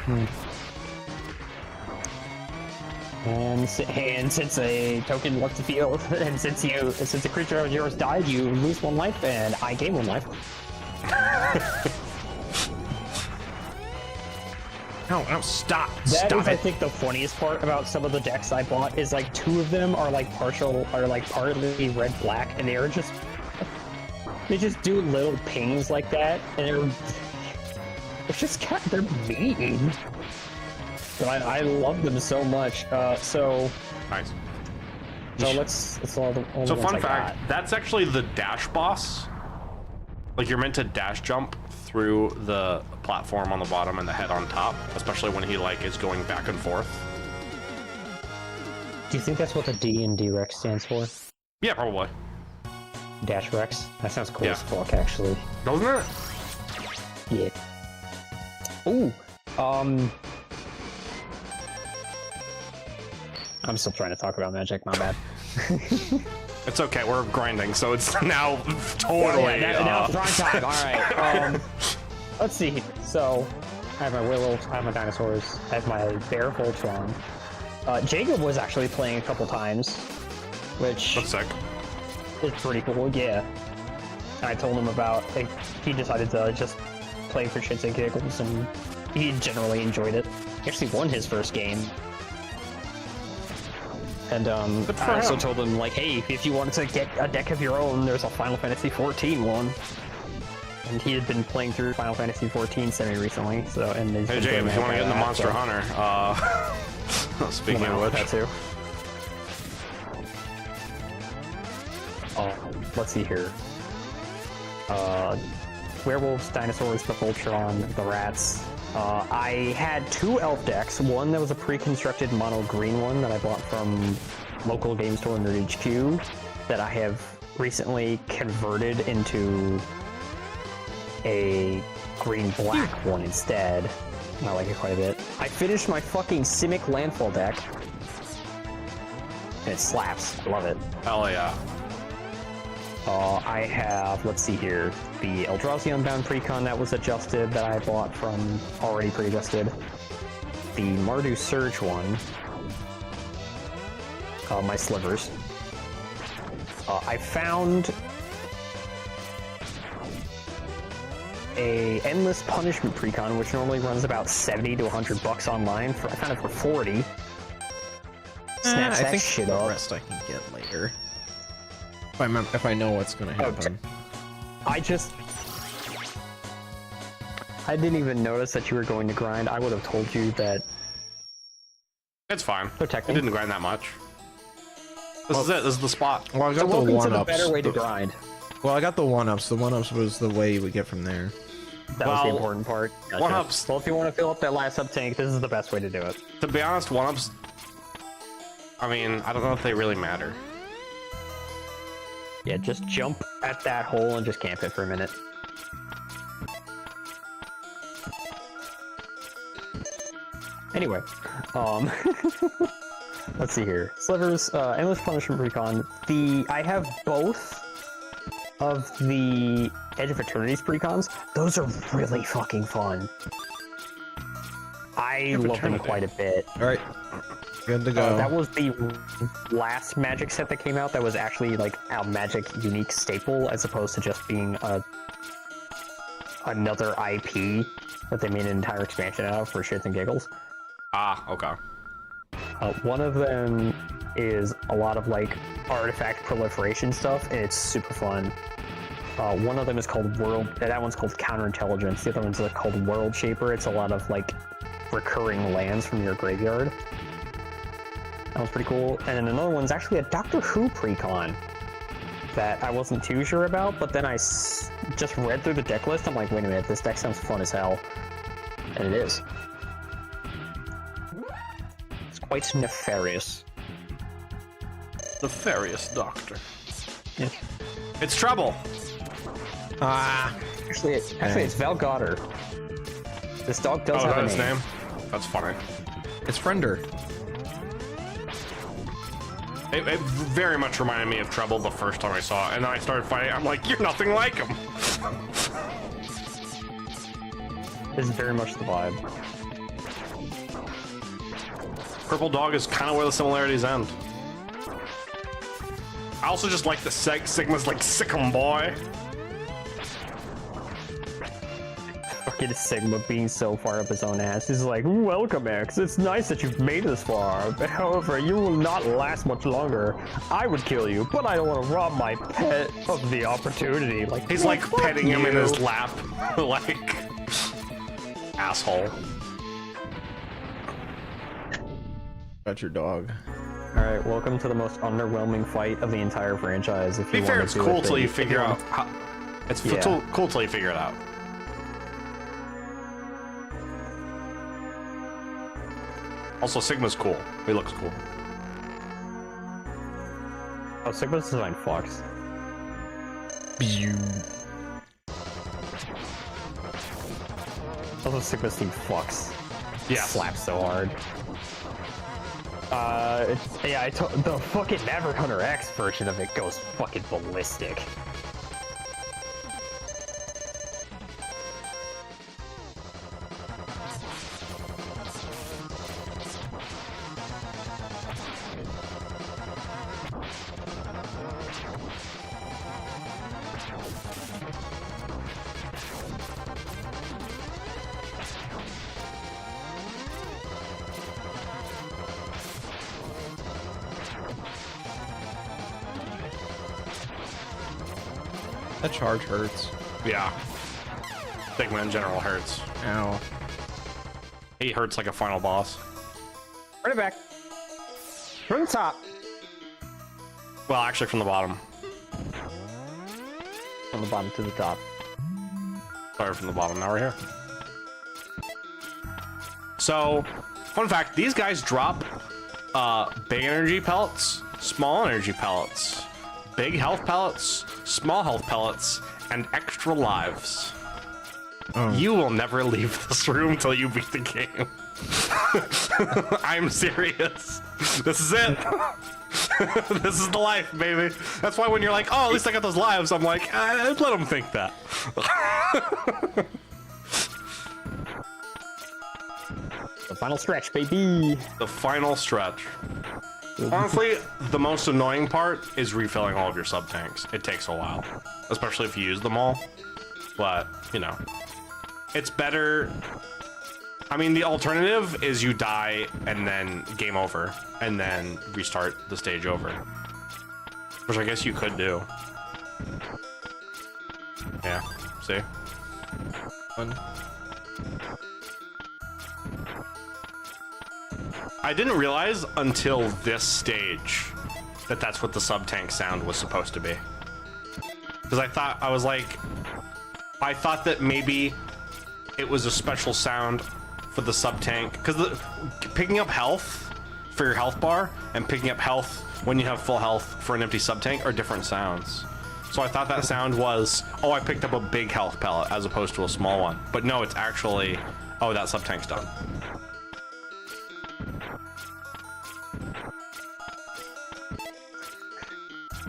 And since a token left the field, and since a creature of yours died, you lose 1 life, and I gain 1 life.
No, stop.
That
Stop
is, I
it.
think, the funniest part about some of the decks I bought is like 2 of them are like partly red-black, and they just do little pings like that, and they're mean. But I love them so much. So
Nice.
let's all the
So
ones
fun
I
fact,
got.
that's actually the dash boss. Like you're meant to dash jump through the platform on the bottom and the head on top, especially when he like is going back and forth.
Do you think that's what the D in D-Rex stands for?
Yeah, probably.
Dash Rex? That sounds cool
Yeah.
as fuck, actually.
Doesn't it?
Yeah. Ooh. I'm still trying to talk about Magic, my bad.
It's okay, we're grinding, so it's now totally.
now it's prime time. All right. Let's see here. So, I have my werewolves, I have my dinosaurs, I have my bear Voltron. Jacob was actually playing a couple times, which
That's sick.
is pretty cool. Yeah. And I told him about. He decided to just play for shits and giggles, and he generally enjoyed it. He actually won his first game. And I also told him, like, hey, if you wanted to get a deck of your own, there's a Final Fantasy XIV one. And he had been playing through Final Fantasy XIV semi-recently, so... And
Hey, Jacob, if you want to get into Monster Hunter, speaking of which...
That too. Let's see here. Werewolves, dinosaurs, the Voltron, the rats. I had 2 elf decks. One that was a pre-constructed mono green one that I bought from local game store Nerd HQ that I have recently converted into a green-black one instead. I like it quite a bit. I finished my fucking Simic Landfall deck. And it slaps. I love it.
Hell yeah.
I have, let's see here, the Eldrazi Unbound Precon that was adjusted that I bought from already pre-adjusted. The Mardu Surge one. My slivers. I found a Endless Punishment Precon, which normally runs about 70 to 100 bucks online. I found it for 40. Snaps
I
that
think
shit
the
up.
rest I can get later. If I know what's gonna happen.
I didn't even notice that you were going to grind. I would have told you that.
It's fine. I
Protecting.
didn't grind that much. This is it. This is the spot.
Well, I
So
got the
welcome to the
one-ups.
better way to grind.
Well, I got the one-ups. The one-ups was the way you would get from there.
That was the
Well,
important part. Gotcha.
one-ups.
Well, if you want to fill up that last sub tank, this is the best way to do it.
To be honest, one-ups, I mean, I don't know if they really matter.
Yeah, just jump at that hole and just camp it for a minute. Anyway, let's see here. Slivers, Endless Punishment Precon. I have both of the Edge of Eternity's precons. Those are really fucking fun. I love them quite a bit.
All right, good to go.
That was the last Magic set that came out that was actually like a Magic unique staple, as opposed to just being another IP that they made an entire expansion out of for shits and giggles.
Ah, okay.
One of them is a lot of like artifact proliferation stuff, and it's super fun. One of them is called that one's called Counterintelligence. The other one's called World Shaper. It's a lot of like recurring lands from your graveyard. That one's pretty cool. And then another one's actually a Doctor Who precon that I wasn't too sure about, but then I just read through the deck list. I'm like, wait a minute, this deck sounds fun as hell. And it is. It's quite nefarious.
Nefarious Doctor.
Yeah.
It's trouble.
Ah,
Actually, it's Val Goddard. This dog does
Oh,
have a
that's his
name.
name? That's funny.
it's Friender.
It very much reminded me of Trouble the first time I saw it, and then I started fighting. I'm like, you're nothing like him.
This is very much the vibe.
Purple Dog is kind of where the similarities end. I also just like the Sigma's like Sick'em boy.
Fucking Sigma being so far up his own ass. He's like, welcome, X. It's nice that you've made it this far. However, you will not last much longer. I would kill you, but I don't want to rob my pet of the opportunity. Like
He's
well,
like
fuck
petting him in
you.
his lap. Like, asshole.
Got your dog.
All right, welcome to the most underwhelming fight of the entire franchise. If
To
you
be fair,
want
it's
to do
cool
it,
till you
if
figure
want-
out how. It's
Yeah.
cool till you figure it out. Also, Sigma's cool. He looks cool.
Oh, Sigma's design fucks. Also, Sigma's team fucks.
Yeah.
Slaps so hard. The fucking Maverick Hunter X version of it goes fucking ballistic.
That charge hurts.
Yeah. Sigma in general hurts.
Ow.
He hurts like a final boss.
Run it back. From the top.
Well, actually, from the bottom.
From the bottom to the top.
Sorry, from the bottom. Now we're here. So, fun fact: these guys drop big energy pellets, small energy pellets, big health pellets, small health pellets, and extra lives.
Oh.
You will never leave this room till you beat the game. I'm serious. This is it. This is the life, baby. That's why when you're like, oh, at least I got those lives, I'm like, let them think that.
The final stretch, baby.
The final stretch. Honestly, the most annoying part is refilling all of your sub tanks. It takes a while, especially if you use them all. But, you know, it's better I mean, the alternative is you die and then game over, and then restart the stage over. Which I guess you could do. Yeah, see?
Fun.
I didn't realize until this stage that that's what the sub-tank sound was supposed to be. Because I thought that maybe it was a special sound for the sub-tank. Because picking up health for your health bar and picking up health when you have full health for an empty sub-tank are different sounds. So I thought that sound was, oh, I picked up a big health pellet as opposed to a small one. But no, it's actually, oh, that sub-tank's done.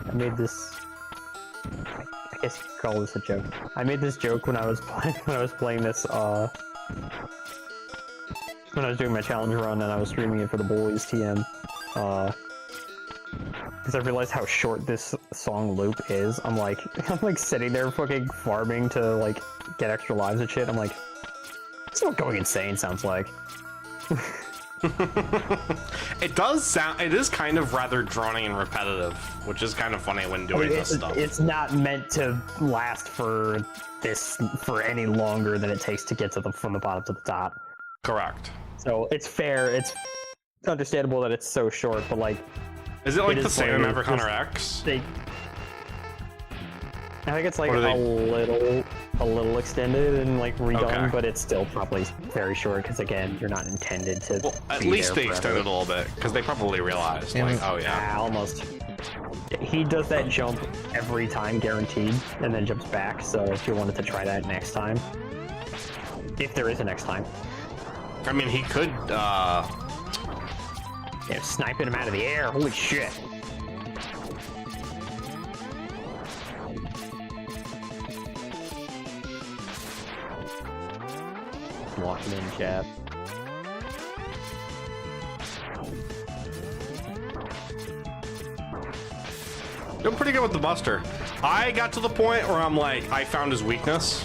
I made this. I guess you could call this a joke. I made this joke when I was playing this. When I was doing my challenge run and I was streaming it for the boys TM. Because I realized how short this song loop is. I'm like sitting there fucking farming to like get extra lives and shit. I'm like, this is what going insane sounds like.
It does sound, it is kind of rather droning and repetitive, which is kind of funny when doing this stuff.
It's not meant to last for any longer than it takes to get to from the bottom to the top.
Correct.
So it's fair, it's understandable that it's so short, but like...
Is it like the same in Megaman X?
I think it's like a little extended and like redone, but it's still probably very short because again, you're not intended to. Well,
at least they extended a little bit because they probably realized, like, oh yeah,
almost. He does that jump every time, guaranteed, and then jumps back. So if you wanted to try that next time, if there is a next time,
I mean, he could.
Yeah, sniping him out of the air. Holy shit. Walking in, chat.
Doing pretty good with the Buster. I got to the point where I'm like, I found his weakness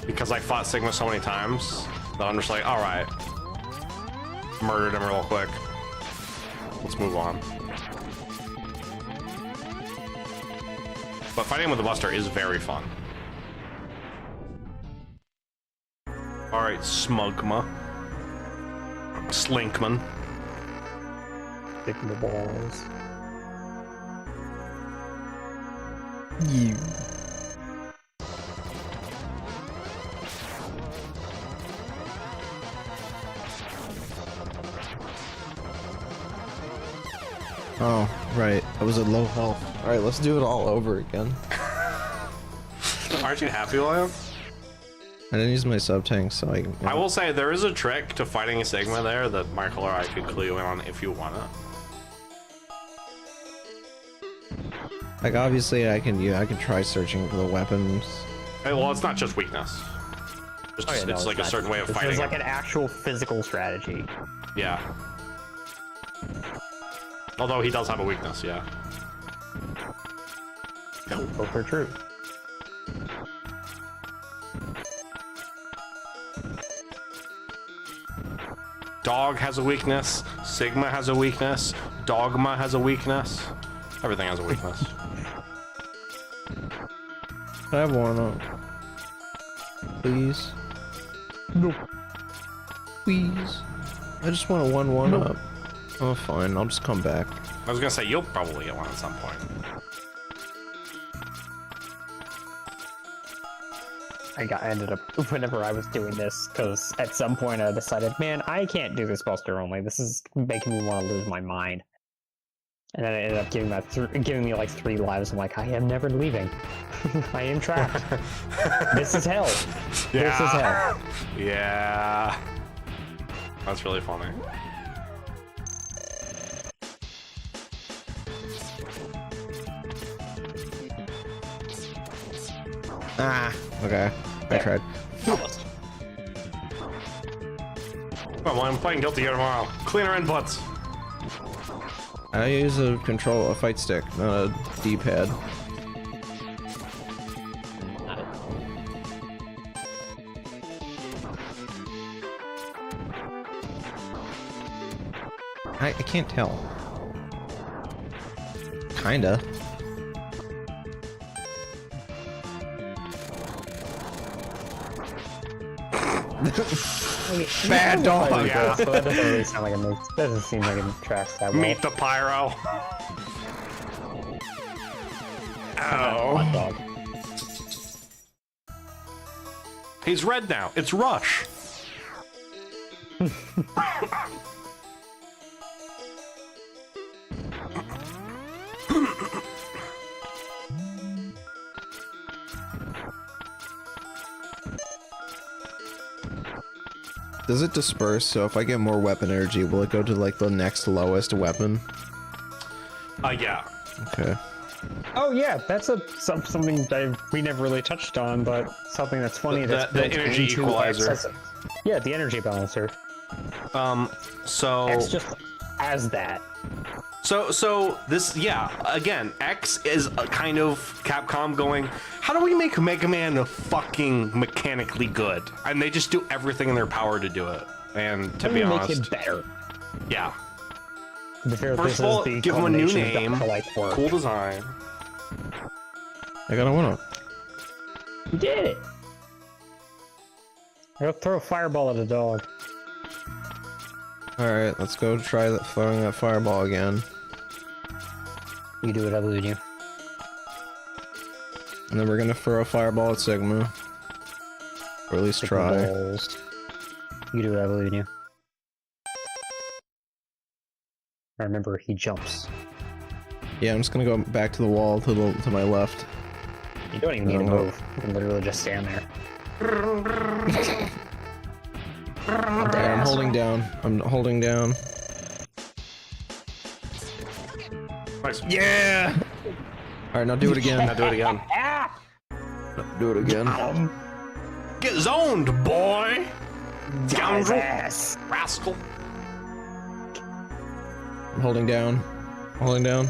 because I fought Sigma so many times that I'm just like, all right, murdered him real quick. Let's move on. But fighting with the Buster is very fun. Alright, Smugma. Slinkman.
Stick the balls.
You. Oh, right. I was at low health. Alright, let's do it all over again.
Aren't you happy, Liam?
I didn't use my sub-tank, so I...
I will say, there is a trick to fighting a Sigma there that Michael or I could clue you in on if you want it.
Like, obviously, I can try searching for the weapons.
Hey, well, it's not just weakness. It's like a certain way of fighting.
It's like an actual physical strategy.
Yeah. Although he does have a weakness, yeah.
Both are true.
Dog has a weakness. Sigma has a weakness. Dogma has a weakness. Everything has a weakness.
I have one up. Please.
Nope.
Please. I just want a 1-1 up. Oh, fine. I'll just come back.
I was gonna say, you'll probably get one at some point.
I ended up, whenever I was doing this, because at some point I decided, man, I can't do this Buster only. This is making me want to lose my mind. And then it ended up giving me like 3 lives. I'm like, I am never leaving. I am trapped. This is hell.
Yeah.
This is hell.
Yeah. That's really funny.
Ah, okay. I tried.
Almost.
Well, I'm playing Guilty here tomorrow. Cleaner inputs.
I use a fight stick, not a D-pad. I can't tell. Kinda. Bad dog.
Yeah.
So that doesn't really sound like doesn't seem like it tracks that well.
Meet the pyro. Ow.
Hot dog.
He's red now. It's Rush.
Does it disperse? So if I get more weapon energy, will it go to like the next lowest weapon?
Yeah.
Okay.
Oh yeah, that's something that we never really touched on, but something that's funny.
The
That's
the
built
energy
into
equalizer.
X. Yeah, the energy balancer.
So
X just as that.
So this, yeah, again, X is a kind of Capcom going, how do we make Mega Man fucking mechanically good? And they just do everything in their power to do it. And to be
Make
honest,
it better.
yeah.
To be fair,
First
this
of all,
is the
give him a new
culmination of
name,
Dr. Light work.
cool design.
I got a 1-up.
You did it. I'll throw a fireball at a dog.
Alright, let's go try that, throwing that fireball again.
You do it, I believe in you.
And then we're gonna throw a fireball at Sigma. Or at least
Stick
try.
the balls. You do it, I believe in you. I remember he jumps.
Yeah, I'm just gonna go back to the wall to my left.
You don't even need to
No.
move. You can literally just stand there.
Yeah, I'm holding down. I'm holding down.
Nice.
Yeah! Alright, now do it again.
Now do it again.
Do it again.
Get zoned, boy! Scoundrel!
Ass.
Rascal!
I'm holding down. Holding down.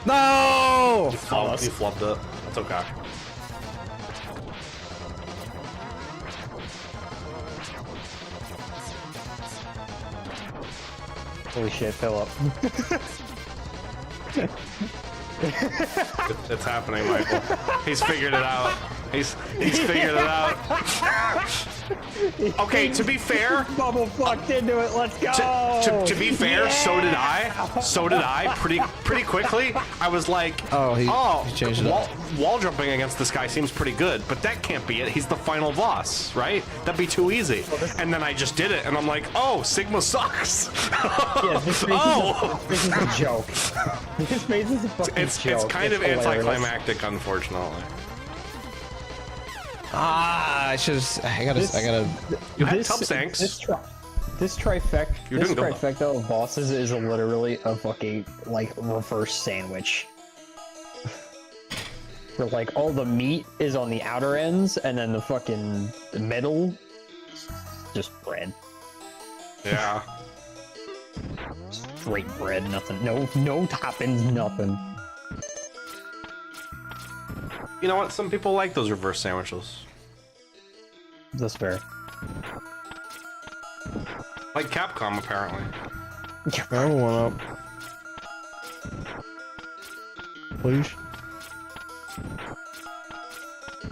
No!
You flubbed it. That's okay.
Holy shit, Philip.
It's happening, Michael. He's figured it out. He's figured it out. Okay, to be fair,
Bubble fucked into it, let's go!
to be fair, so did I. So did I. Pretty quickly. I was like,
Oh, he changed it up.
wall jumping against this guy seems pretty good, but that can't be it. He's the final boss, right? That'd be too easy. And then I just did it, and I'm like, oh, Sigma sucks.
Yeah, this
Oh!
is a joke. This phase is a fucking
It's
joke.
kind of
hilarious.
anticlimactic, unfortunately.
Ah, I gotta.
You had
This-
tub sinks.
This trifecta,
You're
this
doing good,
trifecta of bosses is literally a fucking like reverse sandwich. Where like all the meat is on the outer ends, and then the fucking middle, just bread,
Yeah.
straight bread, nothing, no toppings, nothing.
You know what? Some people like those reverse sandwiches.
That's fair.
Like Capcom, apparently.
I'm 1-up. Please.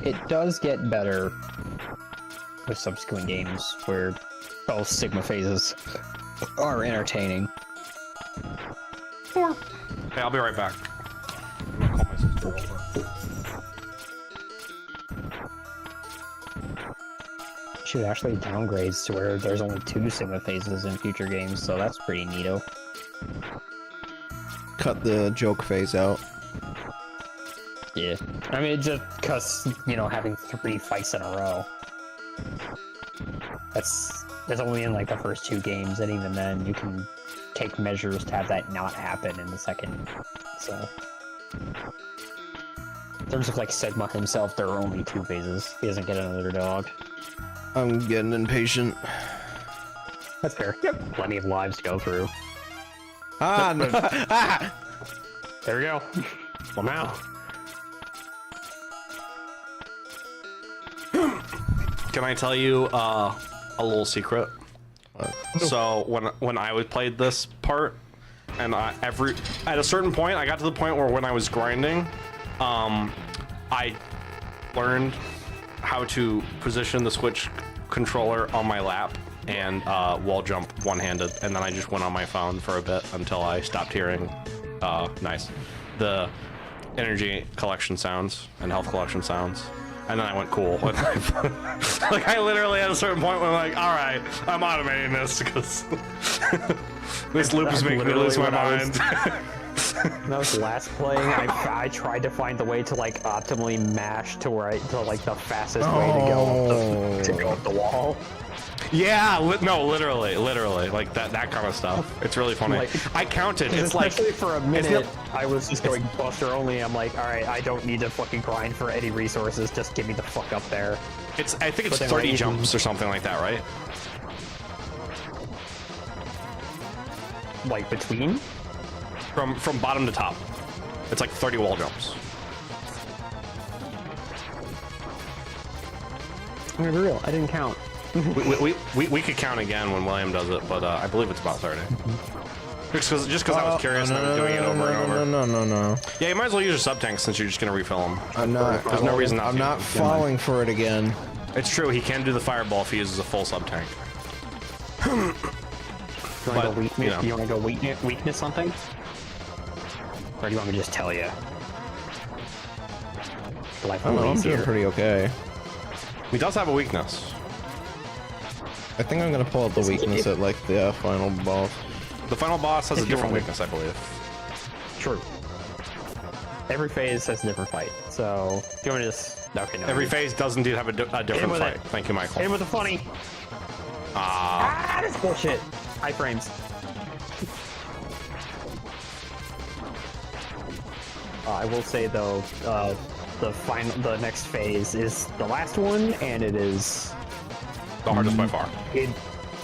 It does get better with subsequent games where both Sigma phases are entertaining.
Hey, I'll be right back. I'm gonna call my sister over.
Shoot, actually downgrades to where there's only 2 Sigma phases in future games, so that's pretty neato.
Cut the joke phase out.
Yeah. I mean, just because, you know, having 3 fights in a row. That's only in, like, the first 2 games, and even then, you can take measures to have that not happen in the second, so... In terms of, like, Sigma himself, there are only 2 phases. He doesn't get another dog.
I'm getting impatient.
That's fair. Yep. Plenty of lives to go through.
Ah, no. Ah!
There we go. Well, now.
Can I tell you a little secret?
What?
So when I played this part, and at a certain point, I got to the point where when I was grinding, I learned how to position the Switch controller on my lap and wall jump one-handed, and then I just went on my phone for a bit until I stopped hearing the energy collection sounds and health collection sounds, and then I went cool. Like I literally at a certain point when I'm like, all right, I'm automating this because this loop is making me lose my mind.
When I was last playing, I tried to find the way to like optimally mash to like the fastest way to go up the wall.
Yeah, no, literally, like that kind of stuff. It's really funny.
Like,
I counted. It's like
especially for a minute, I was just going Buster only. I'm like, all right, I don't need to fucking grind for any resources. Just get me the fuck up there.
I think it's 30 jumps or something like that, right?
Like between?
From bottom to top, it's like 30 wall jumps.
I'm gonna be real. I didn't count.
we could count again when William does it, but I believe it's about 30. Just because I was curious and I was doing it over and over.
No.
Yeah, you might as well use your sub tanks since you're just gonna refill them.
I'm not.
There's no reason not to.
I'm not falling for it again.
It's true. He can do the fireball if he uses a full sub tank.
You want to go weakness?
you know.
You want to go weakness something? Or do you want me to just tell you? Life
I don't know, I'm doing
easier.
pretty okay.
He does have a weakness.
I think I'm gonna pull out the weakness at like the final boss.
The final boss has a
If you
different
want
weakness, I believe.
True. Every phase has a different fight. So, do you want to just... Okay, no.
Every phase does indeed have a different
with
fight.
it.
Thank you, Michael.
Hit with the funny. That's bullshit. High frames. I will say though, the next phase is the last one, and it is
The hardest by far.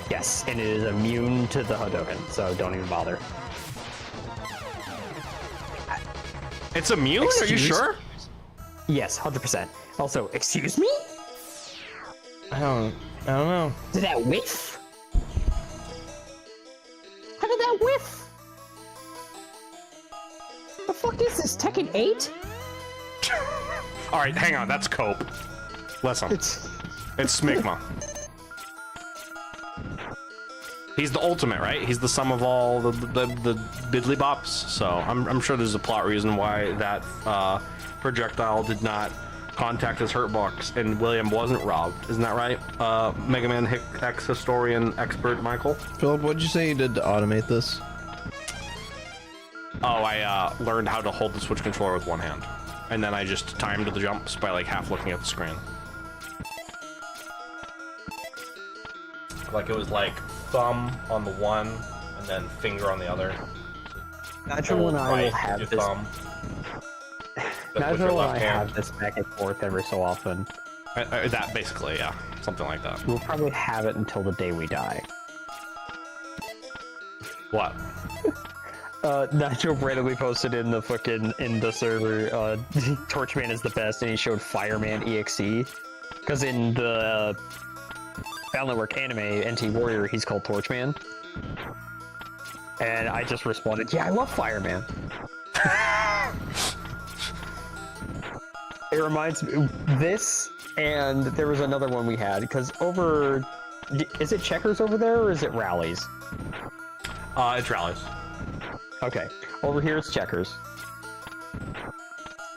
yes, and it is immune to the Hadouken, so don't even bother.
It's immune? Are you
Excuse?
sure?
Yes, 100%. Also, excuse me?
I don't know.
Did that whiff? How did that whiff? The fuck is this, Tekken 8?
All right, hang on. That's Cope. Listen,
It's...
it's Smigma. He's the ultimate, right? He's the sum of all the biddly bops. So I'm sure there's a plot reason why that projectile did not contact his hurt box and William wasn't robbed. Isn't that right? Megaman X historian expert Michael.
Philip, what'd you say you did to automate this?
Oh, I learned how to hold the Switch controller with one hand, and then I just timed the jumps by like half looking at the screen. Like it was like thumb on the one, and then finger on the other.
Natural and I will have
your
this.
thumb. Then with your
Natural and
left
I
hand.
have this back and forth every so often.
That basically, yeah, something like that.
We'll probably have it until the day we die.
What?
Nigel randomly posted in the server, Torchman is the best, and he showed Fireman EXE. Because in the Battle Network anime, NT Warrior, he's called Torchman. And I just responded, yeah, I love Fireman. It reminds me, this, and there was another one we had, because over, is it Checkers over there, or is it Rallies?
It's rallies.
Okay, over here it's Checkers.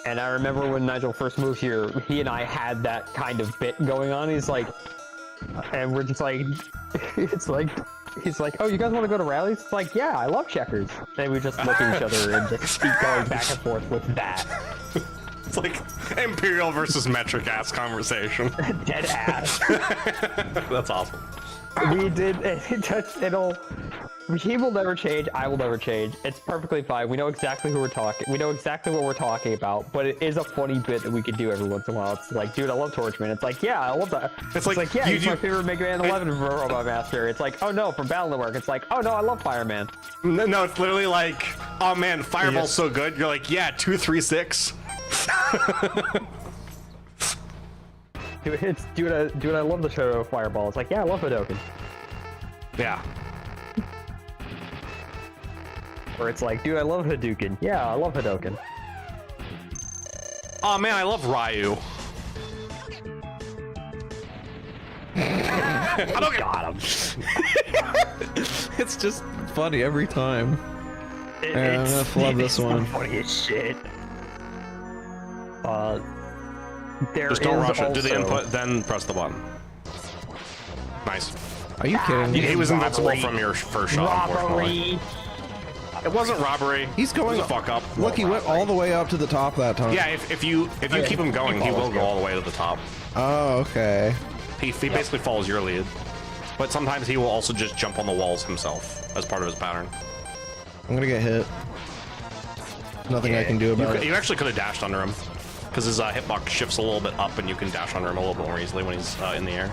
And I remember when Nigel first moved here, he and I had that kind of bit going on. He's like, and we're just like, it's like, he's like, oh, you guys want to go to rallies? It's like, yeah, I love Checkers. And we just look at each other and just keep going back and forth with that.
It's like Imperial versus metric ass conversation.
Dead ass.
That's awesome.
We did, he will never change, I will never change. It's perfectly fine. We know exactly who we're talking. We know exactly what we're talking about, but it is a funny bit that we could do every once in a while. It's like, dude, I love Torchman. It's like, yeah, I love that. It's like yeah, he's my favorite Mega Man 11 from Robot Master. It's like, oh no, from Battle Network. It's like, oh no, I love Fireman.
No, it's literally like, oh man, Fireball's so good. You're like, yeah, 236.
Dude, I love the show Fireball. It's like, yeah, I love Hadouken.
Yeah.
Where it's like, dude, I love Hadouken. Yeah, I love Hadouken.
Oh man, I love Ryu. Hadouken!
Got him.
It's just funny every time. I'm gonna flub this one.
Funny as shit. There
Just don't
is
rush it. Do the
also-
input, then press the button. Nice.
Are you kidding me?
He was invincible
Robbery.
from your first shot, unfortunately.
Robbery.
It wasn't robbery.
He's going
It was a fuck up.
Look, he went all the way up to the top that time.
Yeah, if you keep him going, he will go all the way to the top.
Oh, okay.
He basically follows your lead. But sometimes he will also just jump on the walls himself as part of his pattern.
I'm gonna get hit. Nothing I can do about it.
You actually could have dashed under him. Because his hitbox shifts a little bit up and you can dash under him a little bit more easily when he's in the air.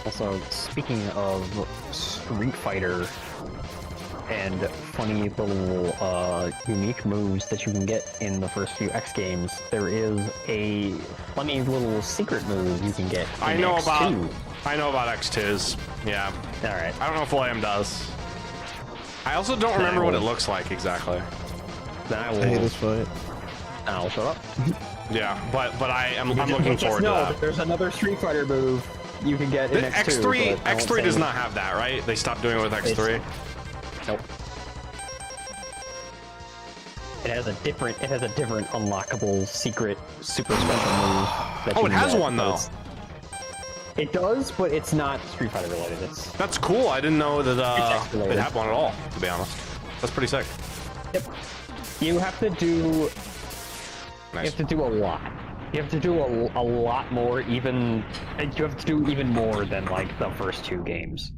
Also, speaking of Street Fighter and funny little unique moves that you can get in the first few X games, there is a funny little secret move you can get in
I know
X2.
about X2s. Yeah.
Alright.
I don't know if William does. I also don't remember what it looks like exactly.
Then I
I hate
will...
this fight.
I'll shut up.
Yeah, but I'm looking forward to
No,
that.
but there's another Street Fighter move you can get in
The
X2.
X3
but I won't
X3
say
does
it.
not have that, right? They stopped doing it with X3.
Nope. It has a different unlockable secret super special move. That
Oh,
you
it
can
has
get,
one
but
though.
it does, but it's not Street Fighter related. It's
That's cool. I didn't know that
It's
it
X-related.
had one at all, to be honest. That's pretty sick.
yep. You have to do
Nice.
a lot. You have to do a lot more. You have to do even more than like the first two games.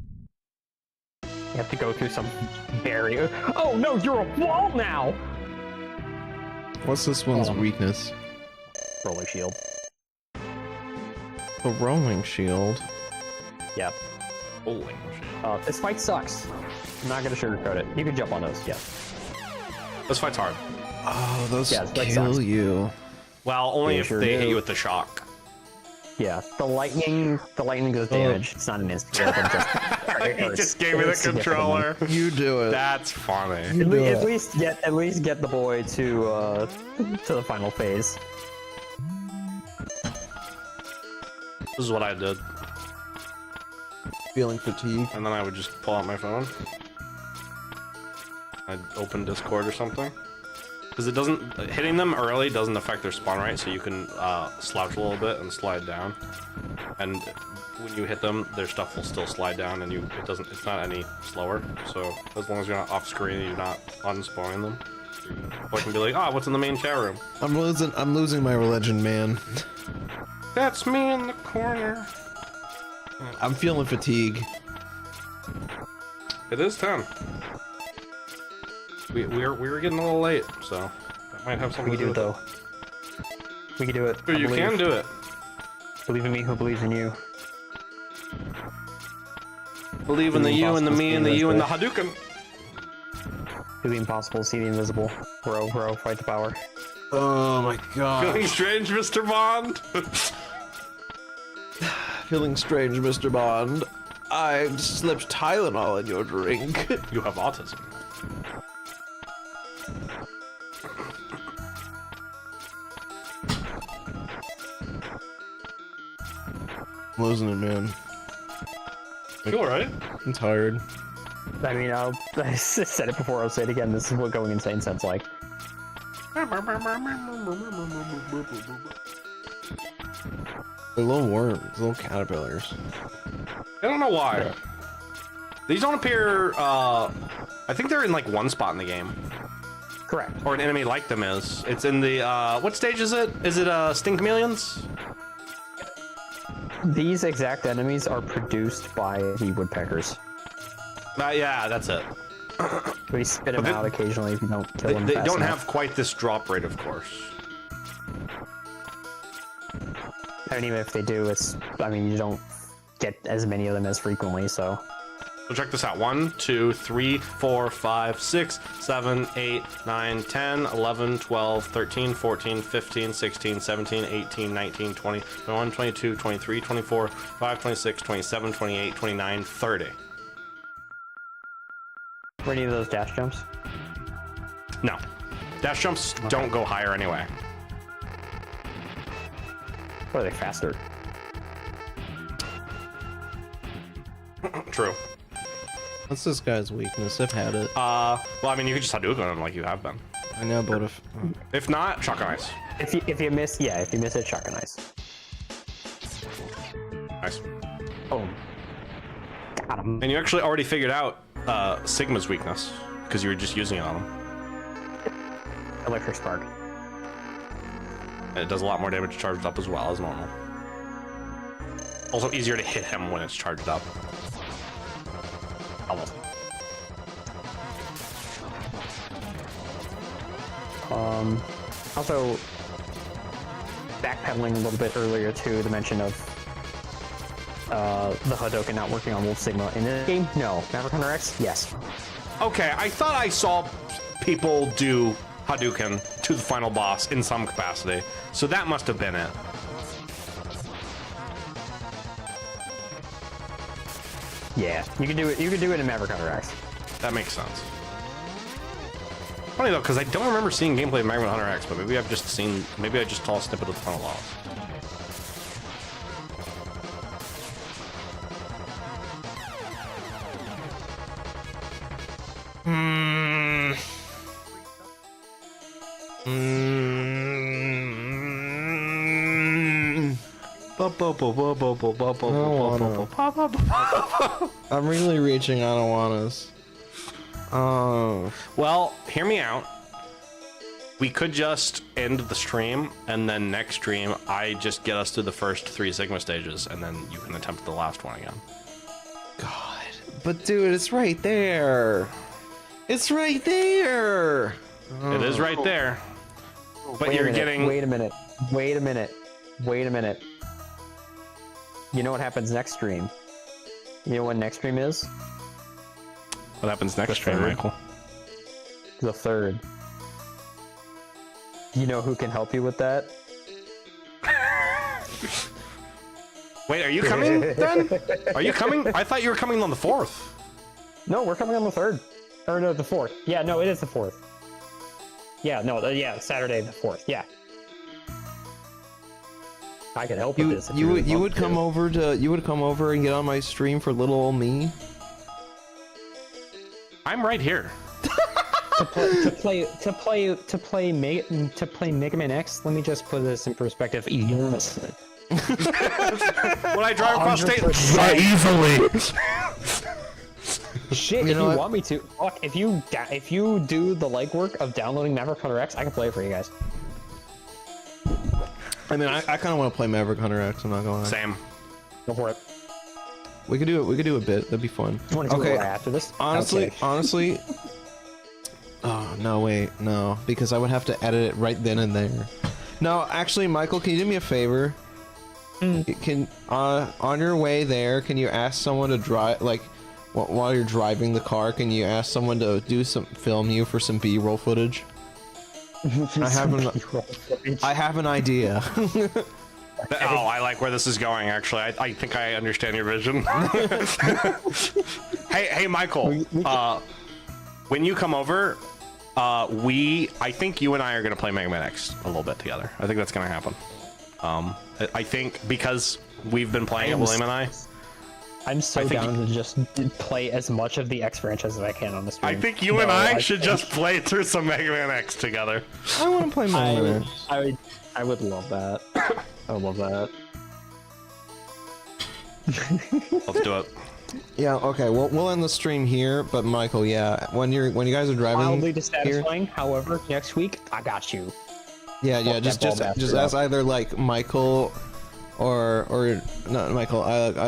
You have to go through some barrier. Oh no, you're a wall now.
What's this one's weakness?
Roller shield.
A rolling shield.
Yep.
Holy shit.
This fight sucks. I'm not gonna sugarcoat it. You can jump on those, yeah.
This fight's hard.
Oh, those
Yeah, it's like
kill
sucks.
you.
Well, only
They
if
sure
they hit
do.
you with the shock.
Yeah, the lightning does damage. It's not an instant kill, but it
He
hurts.
just gave me the
It's significantly.
controller.
You do it.
That's funny.
At least get the boy to the final phase.
This is what I did.
Feeling fatigue.
And then I would just pull out my phone. I'd open Discord or something. Because it doesn't, hitting them early doesn't affect their spawn rate, so you can slouch a little bit and slide down. And when you hit them, their stuff will still slide down, and it's not any slower. So as long as you're not off screen, you're not unspawning them. So I can be like, ah, what's in the main chat room?
I'm losing my religion, man.
That's me in the corner.
I'm feeling fatigue.
It is 10. We were getting a little late, so that might have something
We
to
can
do
do it
with
though. We can do it.
it.
I
You can
believe.
do it.
Believe in me who believes in you.
Believe in the you and the me and the you and the Hadouken.
Do the impossible, see the invisible. Row, fight the power.
Oh my god.
Feeling strange, Mr. Bond?
Feeling strange, Mr. Bond. I slipped Tylenol in your drink.
You have autism.
I'm losing it, man.
You alright?
I'm tired.
I mean, I said it before, I'll say it again. This is what going insane sounds like.
They're little worms, little caterpillars.
I don't know why. These don't appear, I think they're in like one spot in the game.
Correct.
Or an enemy like them is. It's in the, what stage is it? Is it, Sting Chameleons?
These exact enemies are produced by the woodpeckers.
Yeah, that's it.
We spit them
they-
out occasionally if you don't kill them
They
fast
don't
enough.
have quite this drop rate, of course.
I mean, even if they do, I mean, you don't get as many of them as frequently, so.
So check this out. 1, 2, 3, 4, 5, 6, 7, 8, 9, 10, 11, 12, 13, 14, 15, 16, 17, 18, 19, 20, 21, 22, 23, 24, 25, 26, 27, 28, 29, 30.
For any of those dash jumps?
No. Dash jumps don't go higher anyway.
Or are they faster?
True.
What's this guy's weakness? I've had it.
Well, I mean, you could just Hadouken him like you have been.
I know, but
If not, Shotgun Ice.
If you miss, yeah, if you miss it, Shotgun Ice.
Nice.
Boom. Got him.
And you actually already figured out Sigma's weakness because you were just using it on him.
Electric Spark.
And it does a lot more damage charged up as well as normal. Also easier to hit him when it's charged up.
Almost. Also, backpedaling a little bit earlier to the mention of the Hadouken not working on Wolf Sigma in this game. No, Maverick Hunter X. Yes.
Okay, I thought I saw people do Hadouken to the final boss in some capacity, so that must have been it.
Yeah, you can do it. You can do it in Maverick Hunter X.
That makes sense. Funny though, because I don't remember seeing gameplay of Megaman Hunter X, but maybe I've just seen, maybe I just saw a snippet of the final boss.
I'm really reaching. I don't want us. Oh.
Well, hear me out. We could just end the stream, and then next stream, I just get us through the first 3 Sigma stages, and then you can attempt the last one again.
God. But dude, it's right there. It's right there.
It is right there. But you're getting...
Wait a minute. Wait a minute. Wait a minute. You know what happens next stream? You know what next stream is?
What happens next stream,
third.
Michael?
The 3rd. You know who can help you with that?
Wait, are you coming then? Are you coming? I thought you were coming on the 4th.
No, we're coming on the 3rd. Or no, the 4th. Yeah, no, it is the 4th. Yeah, no, yeah, Saturday the 4th. Yeah. I could help with this. If
You
really
would
want
come
to.
over to and get on my stream for little old me.
I'm right here.
to play Megaman X. Let me just put this in perspective. Yes.
When I drive across state,
100%.
easily.
Shit,
You
if
know
you
what?
want me to, fuck, if you do the legwork of downloading Maverick Hunter X, I can play it for you guys.
I mean, I kind of want to play Maverick Hunter X. I'm not going to lie.
Same.
Go for it.
We could do it. We could do a bit. That'd be fun.
You want to do
Okay.
it right after this?
Honestly,
Okay.
honestly. Oh no! Wait, no, because I would have to edit it right then and there. No, actually, Michael, can you do me a favor? Can on your way there, can you ask someone to drive, like, while you're driving the car, can you ask someone to film you for some B-roll footage? I have an idea.
Oh, I like where this is going, actually. I think I understand your vision. Hey, Michael. When you come over, I think you and I are going to play Megaman X a little bit together. I think that's going to happen. I think because we've been playing it, William and I.
I'm so
think
down to just play as much of the X franchise as I can on the stream.
I think you and I should just play through some Megaman X together.
I want to play Megaman X.
I would love that. I would love that.
Let's do it.
Yeah. Okay. We'll end the stream here. But Michael, yeah, when you guys are driving
Mildly
here,
dissatisfying. However, next week I got you.
yeah,
Fuck
just
that ball bastard
ask
up.
either like Michael or not Michael,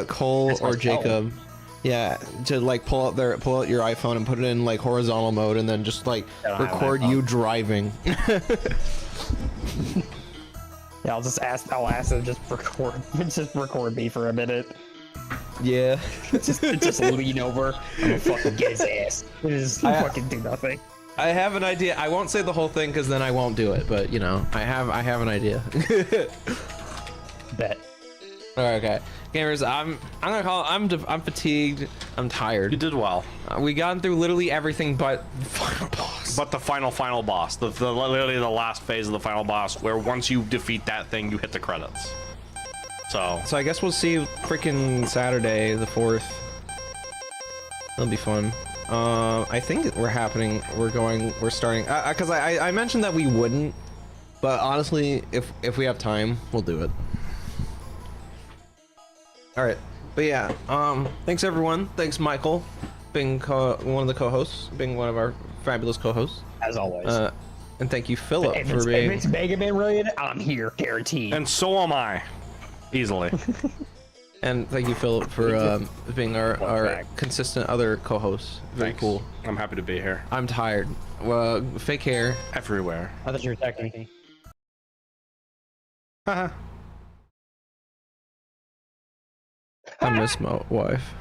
Cole
That's
or
my
Jacob. Yeah, to like pull out your iPhone and put it in like horizontal mode, and then just like
I don't have an
record you driving.
Yeah, I'll ask them just record me for a minute.
Yeah.
just lean over and fucking get his ass. Just fucking do nothing.
I have an idea. I won't say the whole thing because then I won't do it. But you know, I have an idea.
Bet.
Okay, gamers, I'm gonna call. I'm fatigued. I'm tired.
You did well.
We gotten through literally everything but the final boss.
But the final boss, the literally the last phase of the final boss, where once you defeat that thing, you hit the credits. So
I guess we'll see you freaking Saturday the 4th. That'll be fun. I think we're starting. Cause I mentioned that we wouldn't, but honestly, if we have time, we'll do it. All right, but yeah, thanks everyone. Thanks Michael, being one of the co-hosts, being one of our fabulous co-hosts.
As always.
And thank you Philip
if
for being.
If it's Megaman related, I'm here, guaranteed.
and so am I, easily.
And thank you Philip for being our consistent other co-host. Very
Thanks.
cool.
I'm happy to be here.
I'm tired. Fake hair.
Everywhere.
I thought you were attacking me.
Haha.
I miss my wife.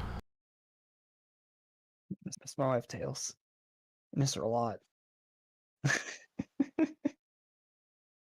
Miss my wife, Tails. I miss her a lot.